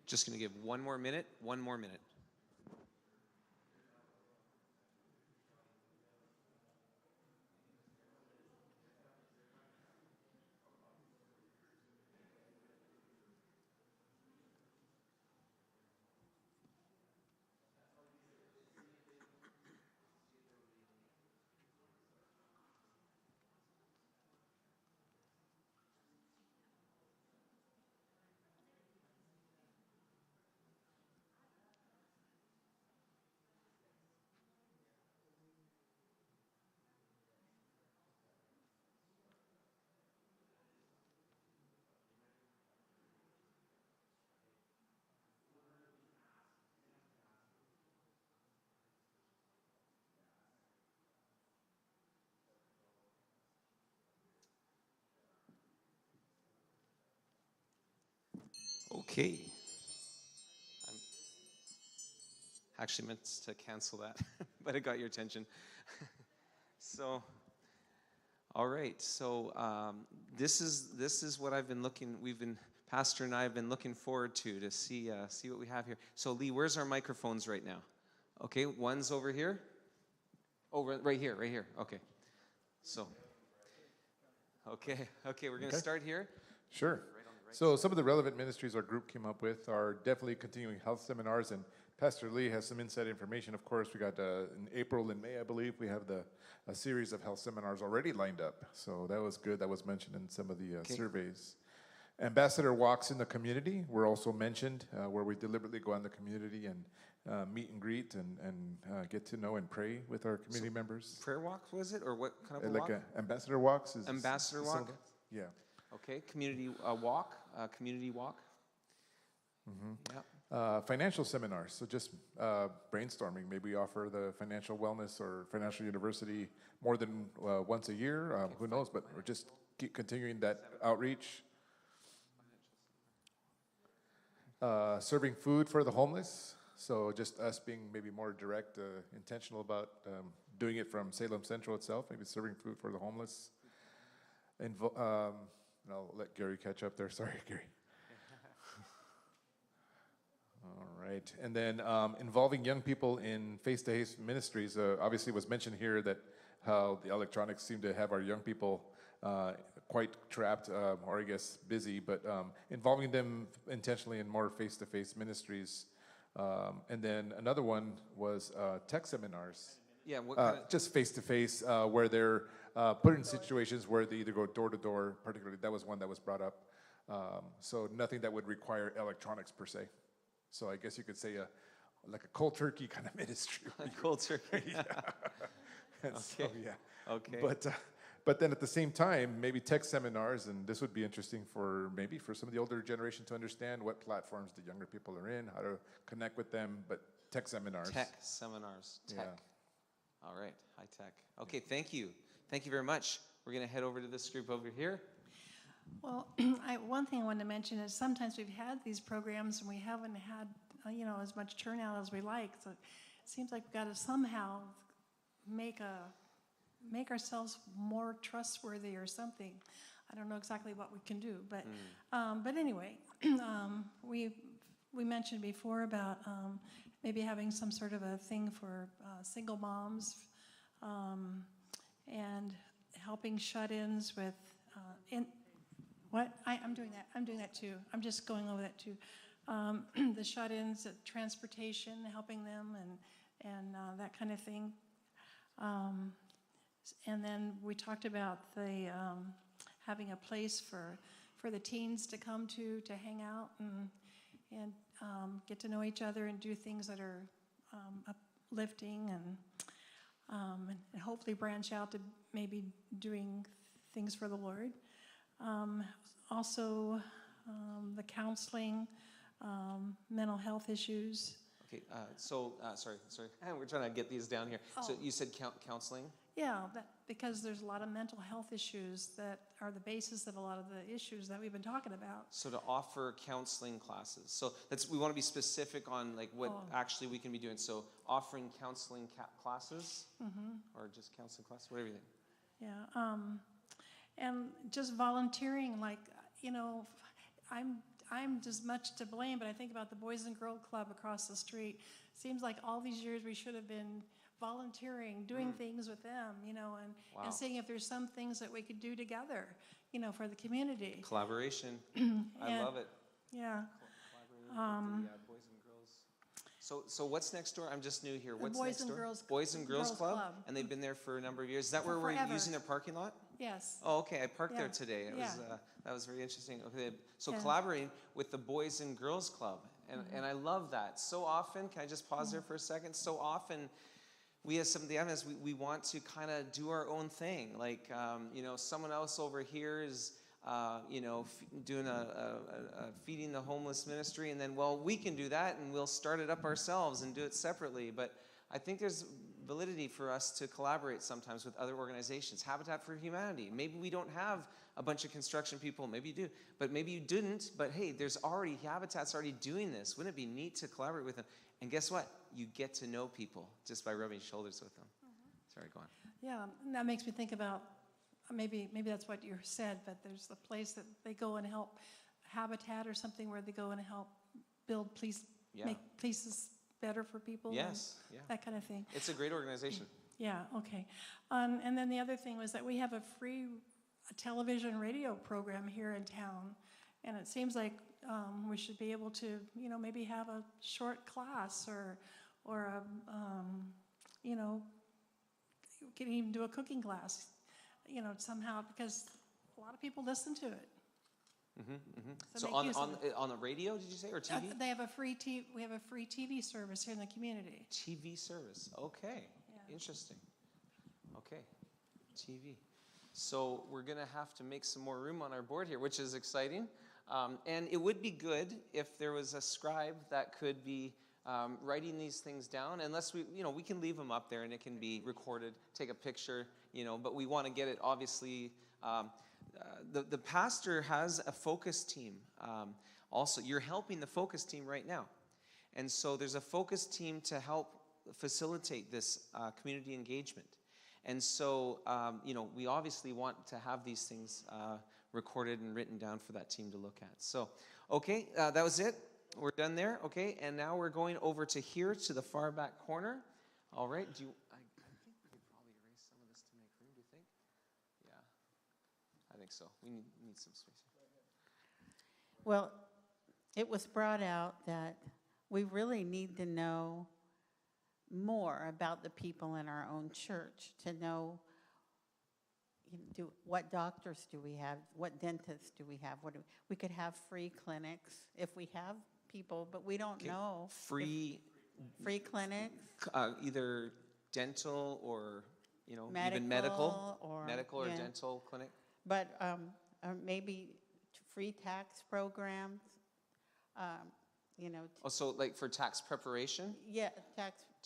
Just going to give one more minute. Okay. I actually meant to cancel that, but it got your attention. So, all right. So this is what Pastor and I have been looking forward to see what we have here. So Lee, where's our microphones right now? Okay, one's over here. Right here. Okay. So, okay, we're going to start here. Sure. So some of the relevant ministries our group came up with are definitely continuing health seminars, and Pastor Lee has some inside information. Of course, we got in April and May, I believe, we have a series of health seminars already lined up. So that was good. That was mentioned in some of the surveys. Ambassador walks in the community were also mentioned, where we deliberately go out in the community and meet and greet and get to know and pray with our community members. Prayer walk, was it? Or what kind of a walk? Like ambassador walks? Ambassador walk? Yeah. Okay, community walk. Mm-hmm. Yeah. Financial seminars, so just brainstorming. Maybe offer the financial wellness or financial university more than once a year. Who knows? But we're just keep continuing that outreach. Serving food for the homeless. So just us being maybe more direct, intentional about doing it from Salem Central itself. Maybe serving food for the homeless. And I'll let Gary catch up there. Sorry, Gary. All right. And then involving young people in face-to-face ministries. Obviously was mentioned here that how the electronics seem to have our young people quite trapped, or I guess busy, but involving them intentionally in more face-to-face ministries. And then another one was tech seminars. Yeah, what kind of... Just face-to-face, where they're put in situations where they either go door-to-door, particularly, that was one that was brought up. So nothing that would require electronics per se. So I guess you could say like a cold turkey kind of ministry. Cold turkey. Yeah. And Okay. so, yeah. Okay. But then at the same time, maybe tech seminars, and this would be interesting for some of the older generation to understand what platforms the younger people are in, how to connect with them, but tech seminars. Tech seminars. Tech. Yeah. All right. High tech. Okay, thank you. Thank you very much. We're going to head over to this group over here. Well, one thing I wanted to mention is sometimes we've had these programs and we haven't had, as much turnout as we like. So it seems like we've got to somehow make ourselves more trustworthy or something. I don't know exactly what we can do, but anyway, we mentioned before about maybe having some sort of a thing for single moms and helping shut-ins with I'm doing that too. I'm just going over that too. The shut-ins, transportation, helping them, and that kind of thing. And then we talked about the having a place for the teens to come to hang out and get to know each other and do things that are uplifting and hopefully branch out to maybe doing things for the Lord. Also, the counseling, mental health issues. Okay, sorry. We're trying to get these down here. Oh. So you said counseling? Yeah, because there's a lot of mental health issues that are the basis of a lot of the issues that we've been talking about. So to offer counseling classes. So we want to be specific on like what actually we can be doing. So offering counseling classes, or just counseling classes, whatever you think. Yeah, and just volunteering, like, I'm just much to blame, but I think about the Boys and Girl Club across the street. Seems like all these years we should have been volunteering, doing things with them, you know, Wow. and seeing if there's some things that we could do together, you know, for the community. Collaboration. I And- love it. Yeah. Collaborating with the Boys and Girls. So what's next door? I'm just new here. What's Boys next and door? Girls- Boys and Girls Girls Club? Club. And they've been there for a number of years. Is that where we're Forever. using their parking lot? Yes. Oh, okay. I parked there Yeah. today. It Yeah. was that was very interesting. Okay, so Yeah. collaborating with the Boys and Girls Club, and I love that. So often, can I just pause there for a second? So often, we as some of the Adventists, we want to kind of do our own thing. Like you know, someone else over here is you know, doing a feeding the homeless ministry, and then well, we can do that, and we'll start it up ourselves and do it separately. But I think there's validity for us to collaborate sometimes with other organizations. Habitat for Humanity. Maybe we don't have a bunch of construction people. Maybe you do. But maybe you didn't. But hey, there's already, Habitat's already doing this. Wouldn't it be neat to collaborate with them? And guess what? You get to know people just by rubbing shoulders with them. Sorry, go on. Yeah, and that makes me think about, maybe that's what you said, but there's a place that they go and help, Habitat or something, where they go and help build make places better for people. Yes, and that kind of thing. It's a great organization. Yeah, okay. And then the other thing was that we have a free television radio program here in town, and it seems like we should be able to, you know, maybe have a short class or a, you know, we can even do a cooking class, you know, somehow, because a lot of people listen to it. So make on use of on the radio, did you say, or TV? They have we have a free TV service here in the community. TV service. Okay. Yeah. Interesting. Okay. TV. So we're going to have to make some more room on our board here, which is exciting. And it would be good if there was a scribe that could be writing these things down, unless we, you know, we can leave them up there and it can be recorded, take a picture, you know, but we want to get it obviously. The pastor has a focus team. Also, you're helping the focus team right now. And so there's a focus team to help facilitate this community engagement. And so, you know, we obviously want to have these things recorded and written down for that team to look at. So, okay, that was it. We're done there. Okay, and now we're going over to here to the far back corner. All right, I think we could probably erase some of this to make room, do you think? Yeah, I think so. We need some space. Well, it was brought out that we really need to know more about the people in our own church, to know, what doctors do we have, what dentists do we have, we could have free clinics if we have people, but we don't know. Free clinics, either dental or, you know, even medical or dental clinic. But maybe free tax programs, you know. Also, like for tax preparation? Yeah,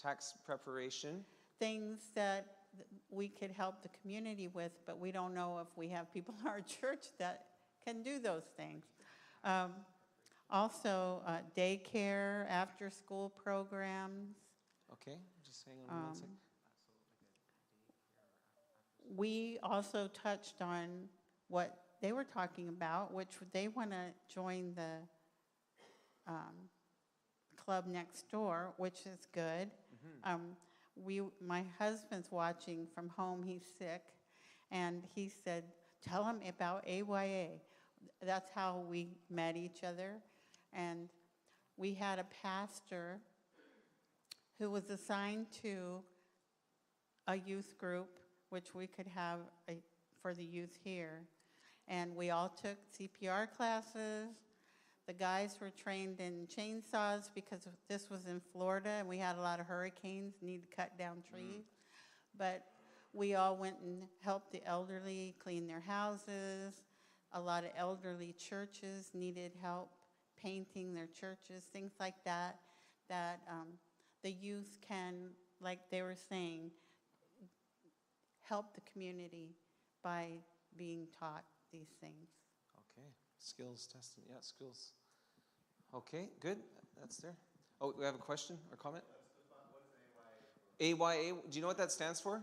tax preparation. Things that we could help the community with, but we don't know if we have people in our church that can do those things. Also, daycare, after-school programs. Okay, just hang on one second. We also touched on what they were talking about, which they want to join the club next door, which is good. My husband's watching from home. He's sick, and he said, "Tell him about AYA." That's how we met each other, and we had a pastor who was assigned to a youth group, which we could have for the youth here, and we all took CPR classes. The guys were trained in chainsaws because this was in Florida and we had a lot of hurricanes, need to cut down trees. But we all went and helped the elderly clean their houses. A lot of elderly churches needed help painting their churches, things like that, that the youth can, like they were saying, help the community by being taught these things. Okay, skills testing, yeah, skills. Okay, good, that's there. Oh, we have a question or comment? AYA, do you know what that stands for?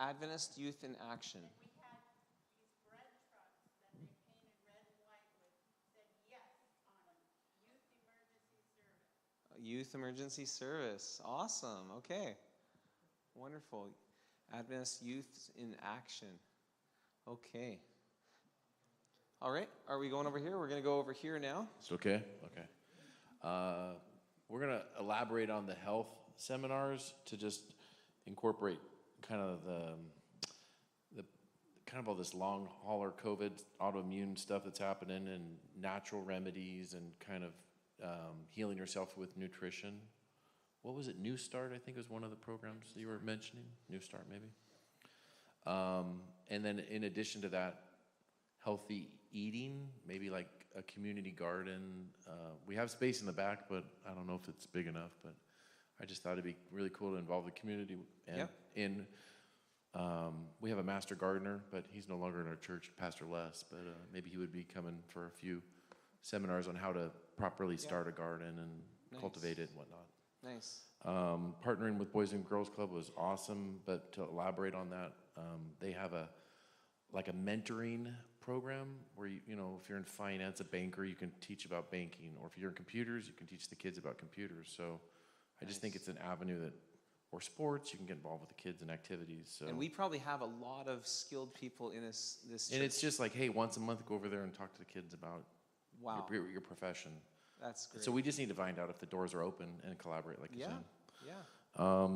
Adventist Youth in Action. We had these bread trucks that they painted red and white with Youth Emergency Service. Awesome. Okay. Wonderful. Adventist Youth in Action. Okay. All right. Are we going over here? We're going to go over here now. It's okay? Okay. We're going to elaborate on the health seminars to just incorporate kind of the kind of all this long hauler COVID autoimmune stuff that's happening and natural remedies and kind of healing yourself with nutrition. What was it? New Start, I think, was one of the programs that you were mentioning. New Start, maybe. And then in addition to that, healthy eating, maybe like a community garden. We have space in the back, but I don't know if it's big enough. But I just thought it'd be really cool to involve the community. And we have a master gardener, but he's no longer in our church, Pastor Les. But maybe he would be coming for a few seminars on how to properly start a garden and cultivate it and whatnot. Nice. Partnering with Boys and Girls Club was awesome, but to elaborate on that, they have a mentoring program where you know, if you're in finance, a banker, you can teach about banking, or if you're in computers, you can teach the kids about computers. So I just think it's an avenue that, or sports, you can get involved with the kids in activities. So. And we probably have a lot of skilled people in this church. And it's just like, hey, once a month, go over there and talk to the kids about your profession. That's great. So we just need to find out if the doors are open and collaborate, like you said. Yeah.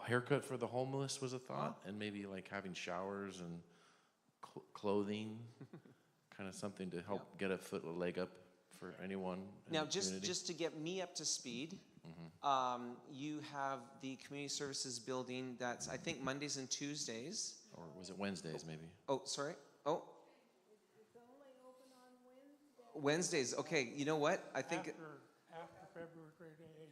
Haircut for the homeless was a thought, and maybe like having showers and clothing, kind of something to help get a leg up for anyone. Now, just to get me up to speed, you have the community services building that's, I think, Mondays and Tuesdays. Or was it Wednesdays, maybe? Oh, sorry. Oh. It's only open on Wednesdays. Wednesdays. Okay, you know what? I think... After February 28th.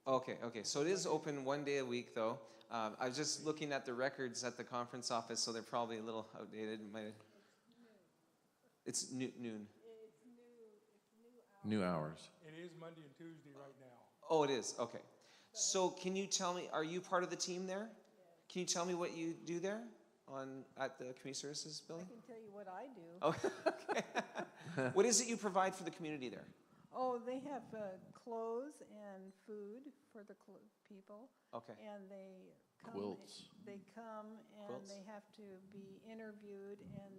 Okay. So it is open one day a week, though. I was just looking at the records at the conference office, so they're probably a little outdated. It's noon. It's new hours. New hours. It is Monday and Tuesday right now. Oh, it is? Okay. So can you tell me, are you part of the team there? Can you tell me what you do there at the community services building? I can tell you what I do. Oh, okay. What is it you provide for the community there? Oh, they have clothes and food for the people. Okay. And they come. Quilts. They come and Quilts. they have to be interviewed and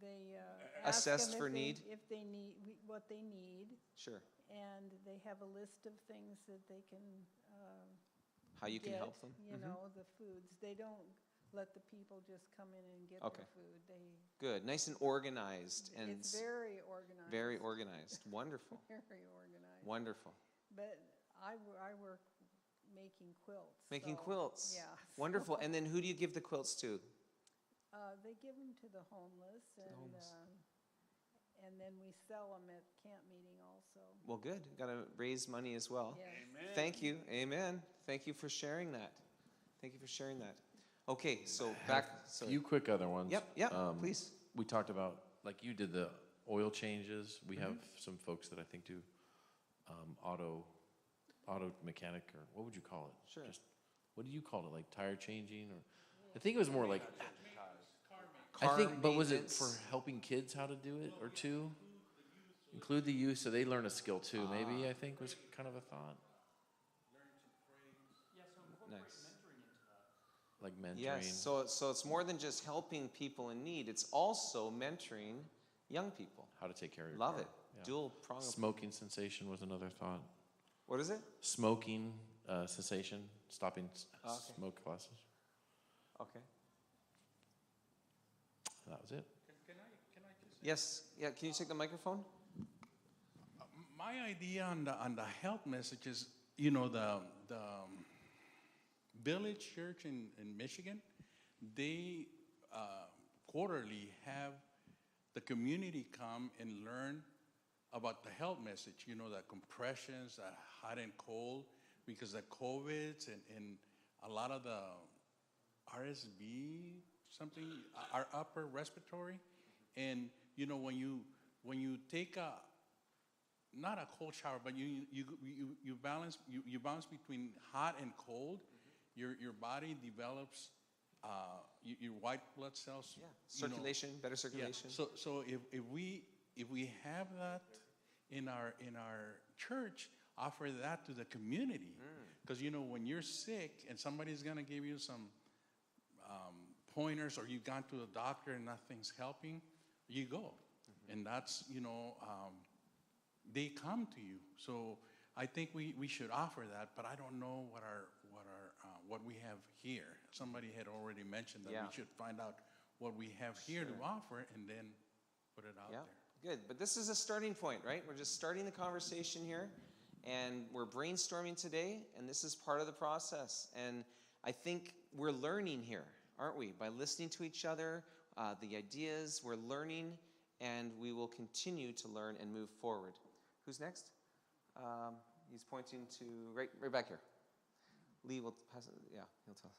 they ask Assessed them for if need? if they need what they need, Sure. and they have a list of things that they can. How you can get, help them? You know, the foods. They don't let the people just come in and get Okay. their food. Good. Nice and organized. And It's very organized. very organized. Wonderful. Very organized. Wonderful. But I work making quilts. Making so, quilts. Yeah. Wonderful. And then who do you give the quilts to? They give them to the homeless, and then we sell them at camp meeting also. Well, good. Got to raise money as well. Yes. Thank you. Amen. Thank you for sharing that. Okay, so back. A few quick other ones. Yep, please. We talked about, like you did the oil changes. We have some folks that I think do auto mechanic, or what would you call it? Sure. What do you call it? Like tire changing, or I think it was more like. Car I think, but was it maintenance. for helping kids how to do it, or two? Include the youth so they learn a skill too. Maybe I think was kind of a thought. Nice. Like mentoring. Yes. So it's more than just helping people in need. It's also mentoring young people. How to take care of your Love car. it. Yeah. Dual prong. Smoking cessation was another thought. What is it? Smoking cessation, stopping smoke classes. Okay. That was it. Can I just Yes. Yeah. Can you take the microphone? My idea on the health message is, you know, the Village Church in Michigan, they quarterly have the community come and learn about the health message, you know, the compressions, hot and cold, because the COVIDs and a lot of the RSV, something, our upper respiratory. And, you know, when you take not a cold shower, but you balance between hot and cold. Your body develops your white blood cells. Yeah. Circulation, better circulation. Yeah. So if we if we have that in our church, offer that to the community. Because, you know, when you're sick and somebody's going to give you some pointers, or you've gone to a doctor and nothing's helping, you go. And that's, you know, they come to you. So I think we should offer that, but I don't know what we have here. Somebody had already mentioned that we should find out what we have here to offer and then put it out there. Good. But this is a starting point, right? We're just starting the conversation here, and we're brainstorming today, and this is part of the process. And I think we're learning here, aren't we? By listening to each other, the ideas, we're learning, and we will continue to learn and move forward. Who's next? He's pointing to right back here. Lee will pass it. Yeah, he'll tell us.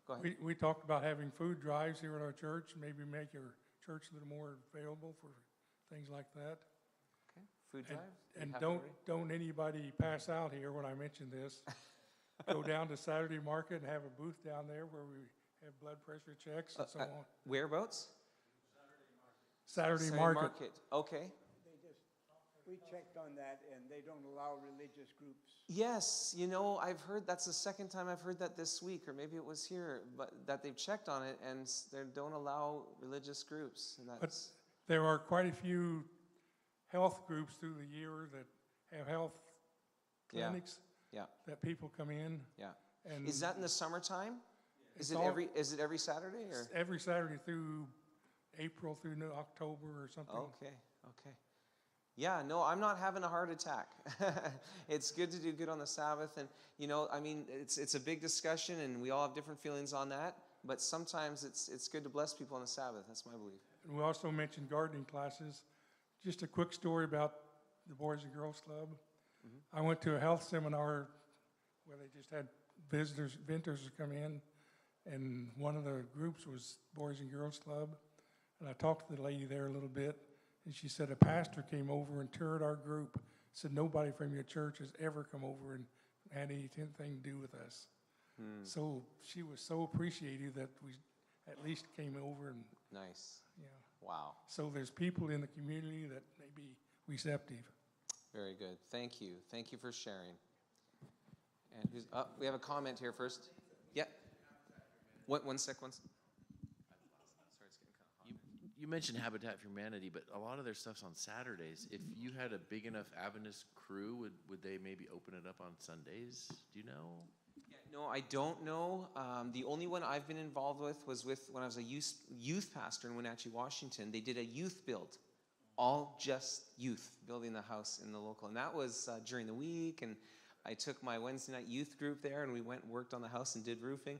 Go ahead. We talked about having food drives here at our church, maybe make our church a little more available for things like that. Okay, food drives. And don't anybody pass out here when I mention this. Go down to Saturday Market and have a booth down there where we have blood pressure checks and so on. Whereabouts? Saturday Market. Okay. We checked on that, and they don't allow religious groups. Yes, you know, I've heard that's the second time I've heard that this week, or maybe it was here, but that they've checked on it and they don't allow religious groups. And that's... But there are quite a few health groups through the year that have health clinics that people come in. Yeah. And is that in the summertime? Is it every Saturday, or every Saturday through April through October or something? Okay. Yeah, no, I'm not having a heart attack. It's good to do good on the Sabbath. And, you know, I mean, it's a big discussion, and we all have different feelings on that. But sometimes it's good to bless people on the Sabbath. That's my belief. And we also mentioned gardening classes. Just a quick story about the Boys and Girls Club. I went to a health seminar where they just had visitors come in, and one of the groups was Boys and Girls Club. And I talked to the lady there a little bit. And she said a pastor came over and toured our group. Said nobody from your church has ever come over and had anything to do with us. So she was so appreciative that we at least came over and. Nice. Yeah. Wow. So there's people in the community that may be receptive. Very good. Thank you. Thank you for sharing. And we have a comment here first. Yeah. One sec. You mentioned Habitat for Humanity, but a lot of their stuff's on Saturdays. If you had a big enough Adventist crew, would they maybe open it up on Sundays? Do you know? Yeah, no, I don't know. The only one I've been involved with was when I was a youth pastor in Wenatchee, Washington. They did a youth build, all just youth, building the house in the local. And that was during the week, and I took my Wednesday night youth group there, and we went and worked on the house and did roofing.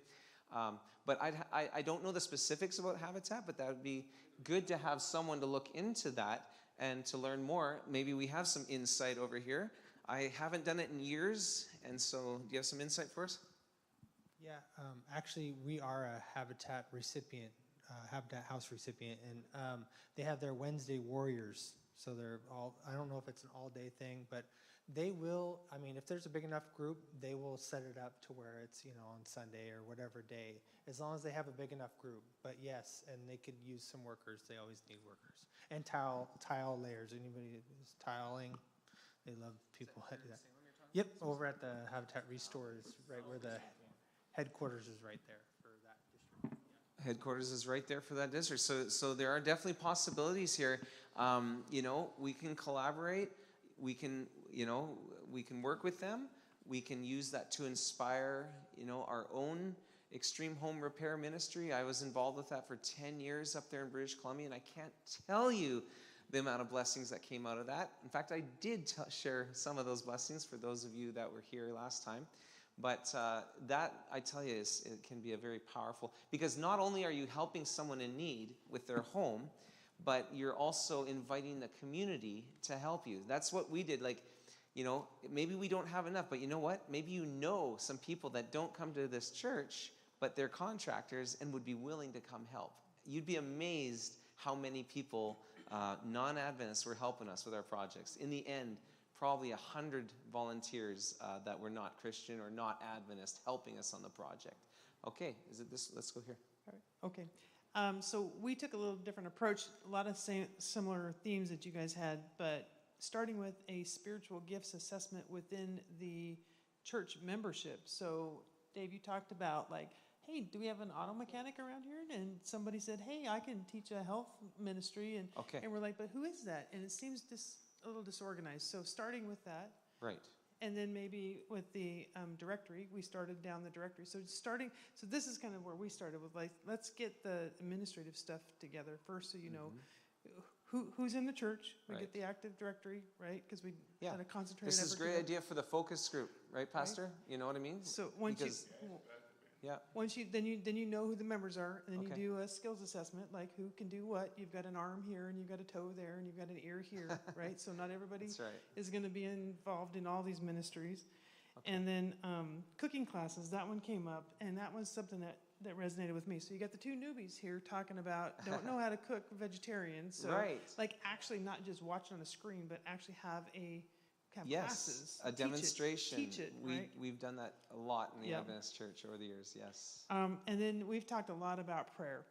But I don't know the specifics about Habitat, but that would be good to have someone to look into that and to learn more. Maybe we have some insight over here. I haven't done it in years, and so do you have some insight for us? Yeah, actually, we are a Habitat recipient, Habitat House recipient, and they have their Wednesday Warriors. So they're all, I don't know if it's an all-day thing, but they will, I mean, if there's a big enough group, they will set it up to where it's, you know, on Sunday or whatever day, as long as they have a big enough group. But yes, and they could use some workers. They always need workers. And tile layers. Anybody who's tiling, they love people who do that. Yep, over at the Habitat Restore is right where the headquarters is right there for that district. Headquarters is right there for that district. So there are definitely possibilities here. You know, we can collaborate. We can work with them. We can use that to inspire, you know, our own extreme home repair ministry. I was involved with that for 10 years up there in British Columbia, and I can't tell you the amount of blessings that came out of that. In fact, I did share some of those blessings for those of you that were here last time. But that, I tell you, it can be a very powerful, because not only are you helping someone in need with their home, but you're also inviting the community to help you. That's what we did. Like, you know, maybe we don't have enough, but you know what? Maybe you know some people that don't come to this church, but they're contractors and would be willing to come help. You'd be amazed how many people, non-Adventists, were helping us with our projects. In the end, probably 100 volunteers that were not Christian or not Adventist helping us on the project. Okay, is it this? Let's go here. All right. Okay. So we took a little different approach, a lot of similar themes that you guys had, but starting with a spiritual gifts assessment within the church membership. So Dave, you talked about like, hey, do we have an auto mechanic around here? And somebody said, hey, I can teach a health ministry. And, Okay. and we're like, but who is that? And it seems a little disorganized. So starting with that. Right. And then maybe with the directory, we started down the directory. So this is kind of where we started with like, let's get the administrative stuff together first so you know who's in the church. We get the active directory, right? Because we had a concentrated This is a great idea for the focus group, right, Pastor? Right? You know what I mean? So once then you know who the members are, and then you do a skills assessment, like who can do what. You've got an arm here, and you've got a toe there, and you've got an ear here, right? So not everybody is going to be involved in all these ministries. Okay. And then cooking classes, that one came up, and that was something that resonated with me. So you got the two newbies here talking about don't know how to cook vegetarian. So like actually not just watching on a screen, but actually have classes. A demonstration. Teach it, right? We've done that a lot in the Adventist Church over the years, yes. And then we've talked a lot about prayer,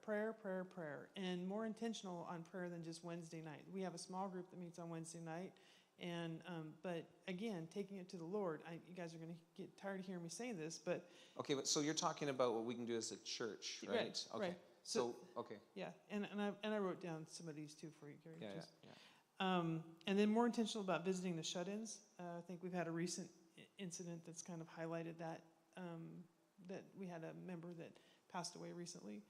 and more intentional on prayer than just Wednesday night. We have a small group that meets on Wednesday night, and but again, taking it to the Lord. You guys are going to get tired of hearing me saying this, but... Okay, but so you're talking about what we can do as a church, right? Right, okay. right. So, okay. Yeah, and I wrote down some of these too for you, Gary. And then more intentional about visiting the shut-ins. I think we've had a recent incident that's kind of highlighted that, that we had a member that passed away recently,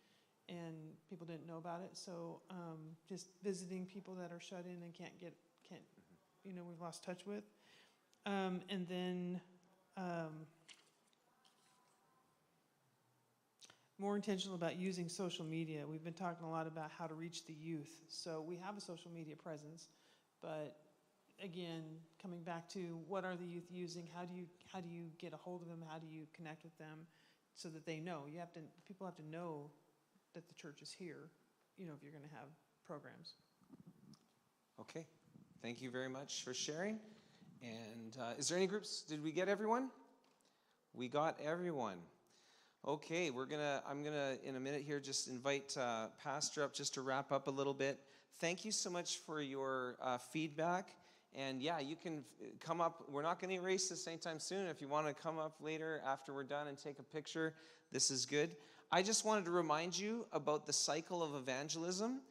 and people didn't know about it. So just visiting people that are shut in and can't we've lost touch with. And then more intentional about using social media. We've been talking a lot about how to reach the youth. So we have a social media presence, but again, coming back to what are the youth using? How do you get a hold of them? How do you connect with them so that they know? People have to know that the church is here, if you're going to have programs. Okay. Thank you very much for sharing. And is there any groups? Did we get everyone? We got everyone. Okay, I'm gonna in a minute here just invite Pastor up just to wrap up a little bit. Thank you so much for your feedback. And yeah, you can come up. We're not going to erase this anytime soon. If you want to come up later after we're done and take a picture, this is good. I just wanted to remind you about the cycle of evangelism.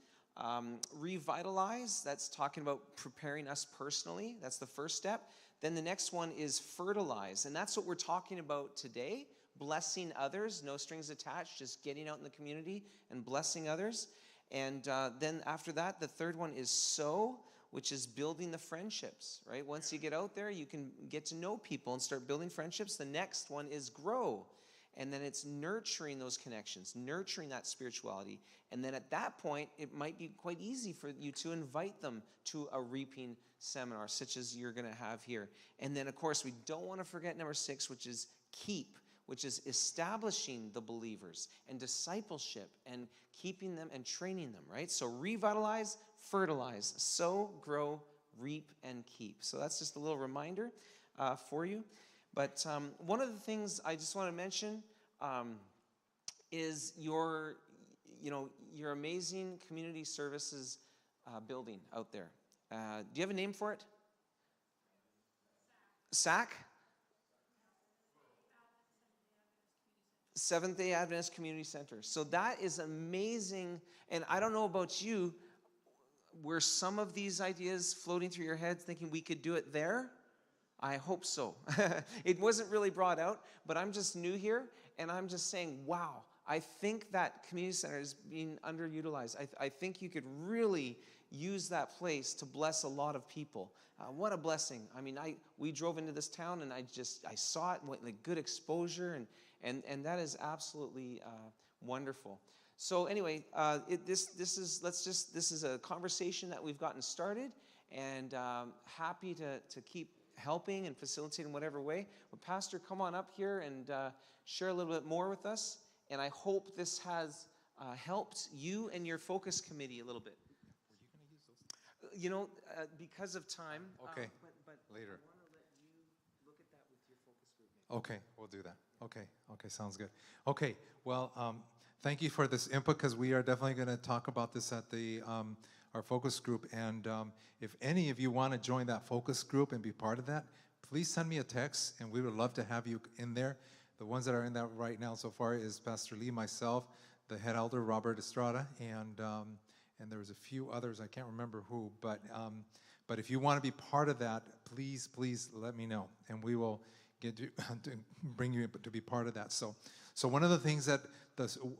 Revitalize, that's talking about preparing us personally. That's the first step. Then the next one is fertilize, and that's what we're talking about today. Blessing others, no strings attached, just getting out in the community and blessing others. And then after that, the third one is sow, which is building the friendships, right? Once you get out there, you can get to know people and start building friendships. The next one is grow. And then it's nurturing those connections, nurturing that spirituality. And then at that point, it might be quite easy for you to invite them to a reaping seminar, such as you're going to have here. And then, of course, we don't want to forget number 6, which is keep, which is establishing the believers and discipleship and keeping them and training them, right? So revitalize, fertilize, sow, grow, reap, and keep. So that's just a little reminder for you. But one of the things I just want to mention is your amazing community services building out there. Do you have a name for it? SAC? Seventh-day Adventist Community Center. So that is amazing. And I don't know about you, were some of these ideas floating through your head thinking we could do it there? I hope so. It wasn't really brought out, but I'm just new here, and I'm just saying, wow, I think that community center is being underutilized. I think you could really use that place to bless a lot of people. What a blessing. I mean, we drove into this town, and I saw it, like good exposure, and that is absolutely wonderful. So anyway, this is a conversation that we've gotten started, and happy to keep helping and facilitating in whatever way. Well, Pastor, come on up here and share a little bit more with us. And I hope this has helped you and your focus committee a little bit. Were you going to use those? Because of time. Okay. But later. I want to let you look at that with your focus group. Okay, we'll do that. Okay, sounds good. Okay, well, thank you for this input, because we are definitely going to talk about this at the our focus group. And if any of you want to join that focus group and be part of that, please send me a text, and we would love to have you in there. The ones that are in that right now so far is Pastor Lee, myself, the head elder, Robert Estrada, and there was a few others, I can't remember who, but if you want to be part of that, please let me know, and we will get to bring you to be part of that. So one of the things that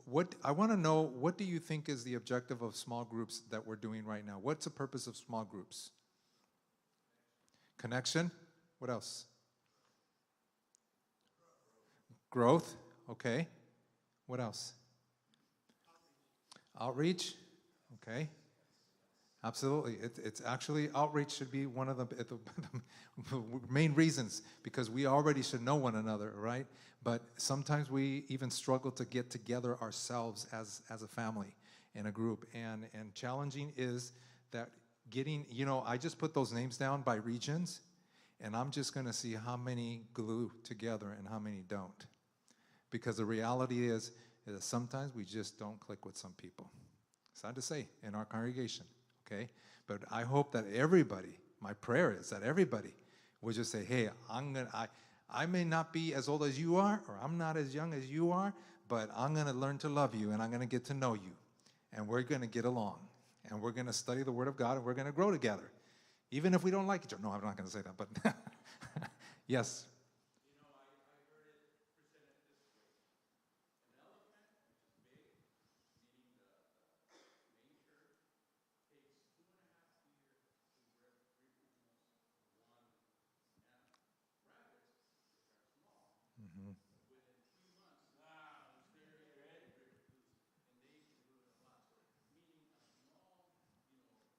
what I want to know, what do you think is the objective of small groups that we're doing right now? What's the purpose of small groups? Connection. What else? Growth. Okay. What else? Outreach. Okay. Absolutely. It's actually, outreach should be one of the main reasons, because we already should know one another, right? But sometimes we even struggle to get together ourselves as a family in a group. And challenging is that getting, I just put those names down by regions, and I'm just going to see how many glue together and how many don't. Because the reality is that sometimes we just don't click with some people. Sad to say, in our congregation. Okay, but I hope that everybody, my prayer is that everybody will just say, hey, I may not be as old as you are, or I'm not as young as you are, but I'm going to learn to love you, and I'm going to get to know you, and we're going to get along, and we're going to study the Word of God, and we're going to grow together, even if we don't like each other. No, I'm not going to say that, but yes.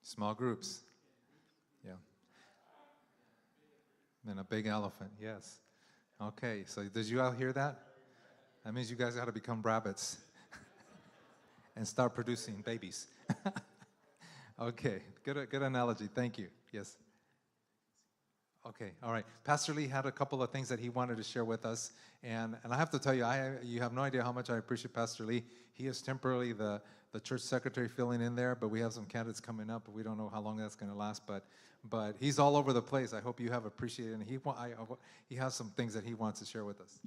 Small groups. Yeah. And a big elephant, yes. Okay, so did you all hear that? That means you guys got to become rabbits and start producing babies. Okay, good analogy. Thank you. Yes. Okay, all right. Pastor Lee had a couple of things that he wanted to share with us, and I have to tell you, you have no idea how much I appreciate Pastor Lee. He is temporarily the church secretary filling in there, but we have some candidates coming up, but we don't know how long that's going to last. But he's all over the place. I hope you have appreciated it, and he has some things that he wants to share with us.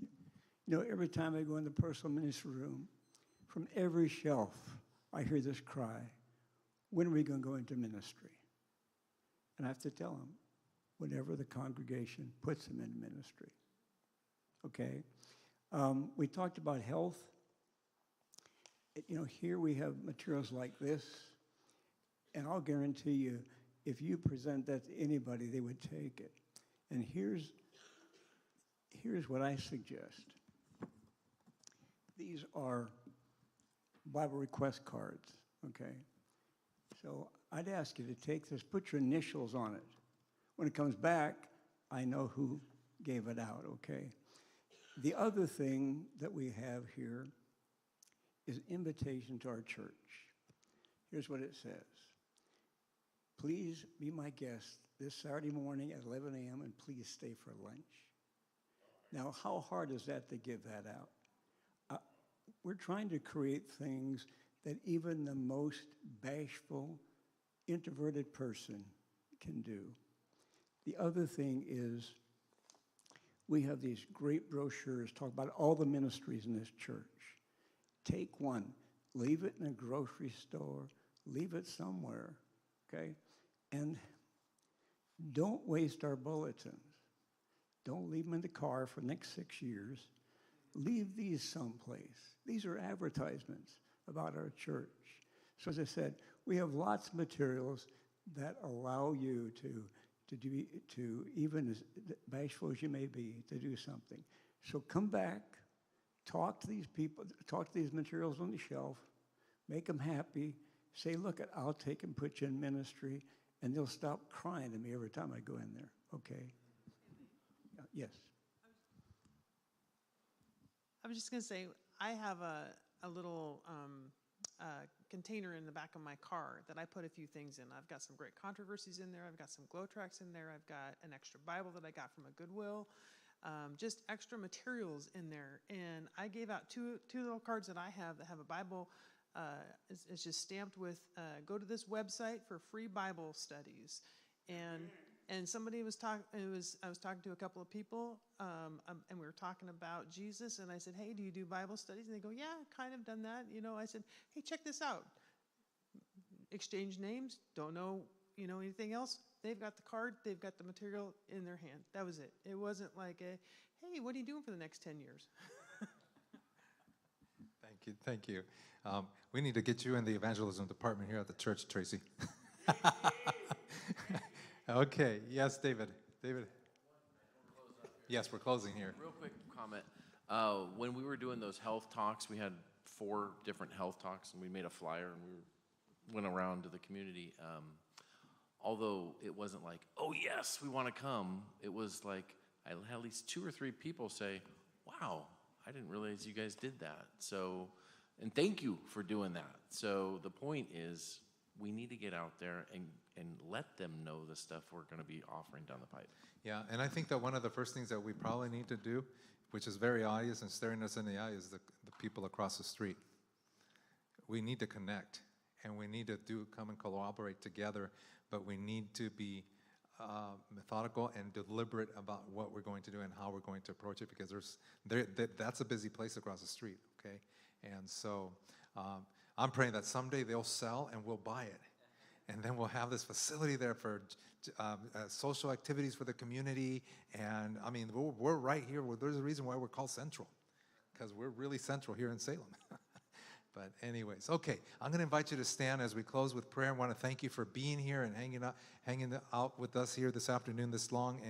Every time I go in the personal ministry room, from every shelf, I hear this cry, when are we going to go into ministry? And I have to tell them, whenever the congregation puts them in ministry. Okay? We talked about health. Here we have materials like this, and I'll guarantee you, if you present that to anybody, they would take it. And here's what I suggest. These are Bible request cards, okay? So I'd ask you to take this, put your initials on it. When it comes back, I know who gave it out, okay? The other thing that we have here is invitation to our church. Here's what it says. Please be my guest this Saturday morning at 11 a.m. and please stay for lunch. Now, how hard is that to give that out? We're trying to create things that even the most bashful, introverted person can do. The other thing is we have these great brochures talk about all the ministries in this church. Take one, leave it in a grocery store, leave it somewhere, okay? And don't waste our bulletins. Don't leave them in the car for the next 6 years. Leave these someplace. These are advertisements about our church. So as I said, we have lots of materials that allow you to even as bashful as you may be, to do something. So come back, talk to these people, talk to these materials on the shelf, make them happy, say, look, I'll take and put you in ministry, and they'll stop crying to me every time I go in there, okay? Yes. I was just going to say, I have a little container in the back of my car that I put a few things in. I've got some great controversies in there. I've got some glow tracks in there. I've got an extra Bible that I got from a Goodwill. just extra materials in there. And I gave out two little cards that I have that have a Bible. It's just stamped with, go to this website for free Bible studies. And somebody was talking, I was talking to a couple of people, and we were talking about Jesus, and I said, hey, do you do Bible studies? And they go, yeah, kind of done that. I said, hey, check this out. Exchange names, don't know, anything else. They've got the card, they've got the material in their hand. That was it. It wasn't like hey, what are you doing for the next 10 years? Thank you. We need to get you in the evangelism department here at the church, Tracy. Okay, yes, David. Yes, we're closing here. Real quick comment. When we were doing those health talks, we had 4 different health talks, and we made a flyer, and we went around to the community. Although it wasn't like, oh, yes, we want to come. It was like I had at least 2 or 3 people say, wow, I didn't realize you guys did that. So, and thank you for doing that. So the point is we need to get out there and let them know the stuff we're going to be offering down the pipe. Yeah, and I think that one of the first things that we probably need to do, which is very obvious and staring us in the eye, is the people across the street. We need to connect, and we need to come and collaborate together, but we need to be methodical and deliberate about what we're going to do and how we're going to approach it, because that's a busy place across the street, okay? And so I'm praying that someday they'll sell and we'll buy it. And then we'll have this facility there for social activities for the community. And I mean, we're right here. There's a reason why we're called Central, because we're really central here in Salem. But anyways, okay, I'm going to invite you to stand as we close with prayer. I want to thank you for being here and hanging out with us here this afternoon this long.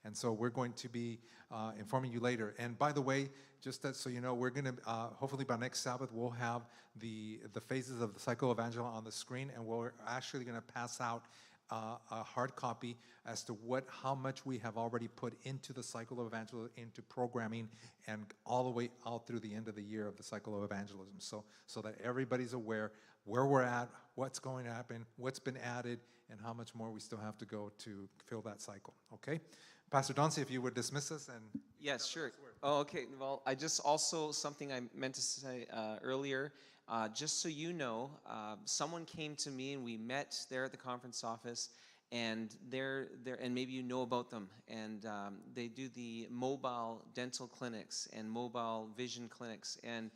And so we're going to be informing you later. And by the way, just so you know, we're going to, hopefully by next Sabbath, we'll have the phases of the Cycle of Evangel on the screen, and we're actually going to pass out a hard copy as to how much we have already put into the Cycle of Evangelism, into programming, and all the way out through the end of the year of the Cycle of Evangelism, so that everybody's aware where we're at, what's going to happen, what's been added, and how much more we still have to go to fill that cycle, okay? Pastor Doncie, if you would dismiss us. And yes, sure. Oh, okay. Well, I just also, something I meant to say earlier, just so you know, someone came to me and we met there at the conference office, and and maybe you know about them, and they do the mobile dental clinics and mobile vision clinics, and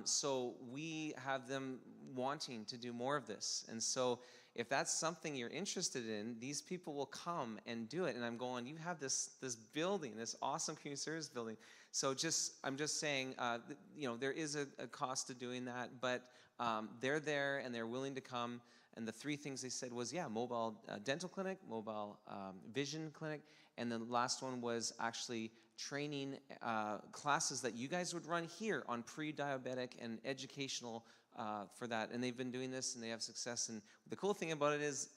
so we have them wanting to do more of this. And so if that's something you're interested in, these people will come and do it. And I'm going, you have this building, this awesome community service building. So I'm just saying, there is a cost to doing that, but they're there and they're willing to come. And the 3 things they said was, mobile dental clinic, mobile vision clinic, and the last one was actually training classes that you guys would run here on pre-diabetic and educational for that. And they've been doing this and they have success. And the cool thing about it is,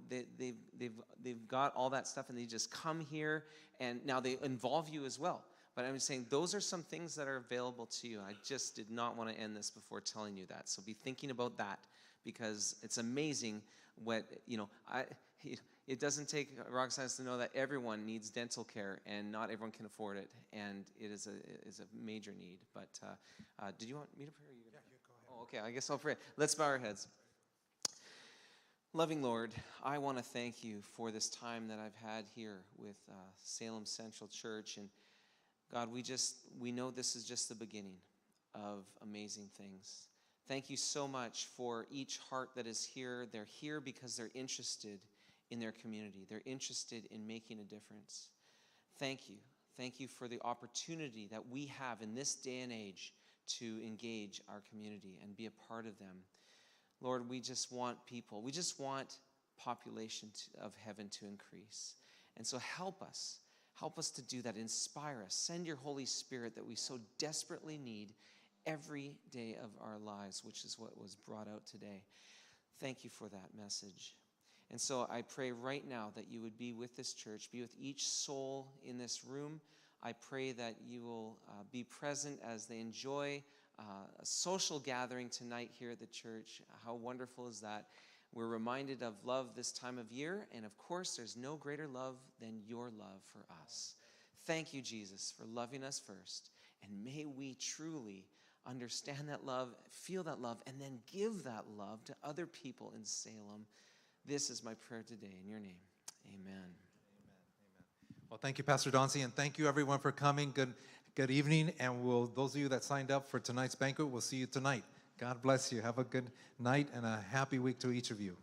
they've got all that stuff and they just come here, and now they involve you as well. But I'm saying those are some things that are available to you. I just did not want to end this before telling you that. So be thinking about that, because it's amazing what, it doesn't take rocket science to know that everyone needs dental care and not everyone can afford it. And it is a major need. But did you want me to pray? Yeah, you go ahead. Oh, okay, I guess I'll pray. Let's bow our heads. Loving Lord, I want to thank you for this time that I've had here with Salem Central Church. And God, we know this is just the beginning of amazing things. Thank you so much for each heart that is here. They're here because they're interested in their community. They're interested in making a difference. Thank you. Thank you for the opportunity that we have in this day and age to engage our community and be a part of them. Lord, we just want people. We just want population of heaven to increase. And so help us. Help us to do that. Inspire us. Send your Holy Spirit that we so desperately need every day of our lives, which is what was brought out today. Thank you for that message. And so I pray right now that you would be with this church, be with each soul in this room. I pray that you will be present as they enjoy a social gathering tonight here at the church. How wonderful is that? We're reminded of love this time of year, and of course, there's no greater love than your love for us. Thank you, Jesus, for loving us first. And may we truly understand that love, feel that love, and then give that love to other people in Salem. This is my prayer today in your name. Amen. Well, thank you, Pastor Dauncey, and thank you, everyone, for coming. Good evening, and those of you that signed up for tonight's banquet, we'll see you tonight. God bless you. Have a good night and a happy week to each of you.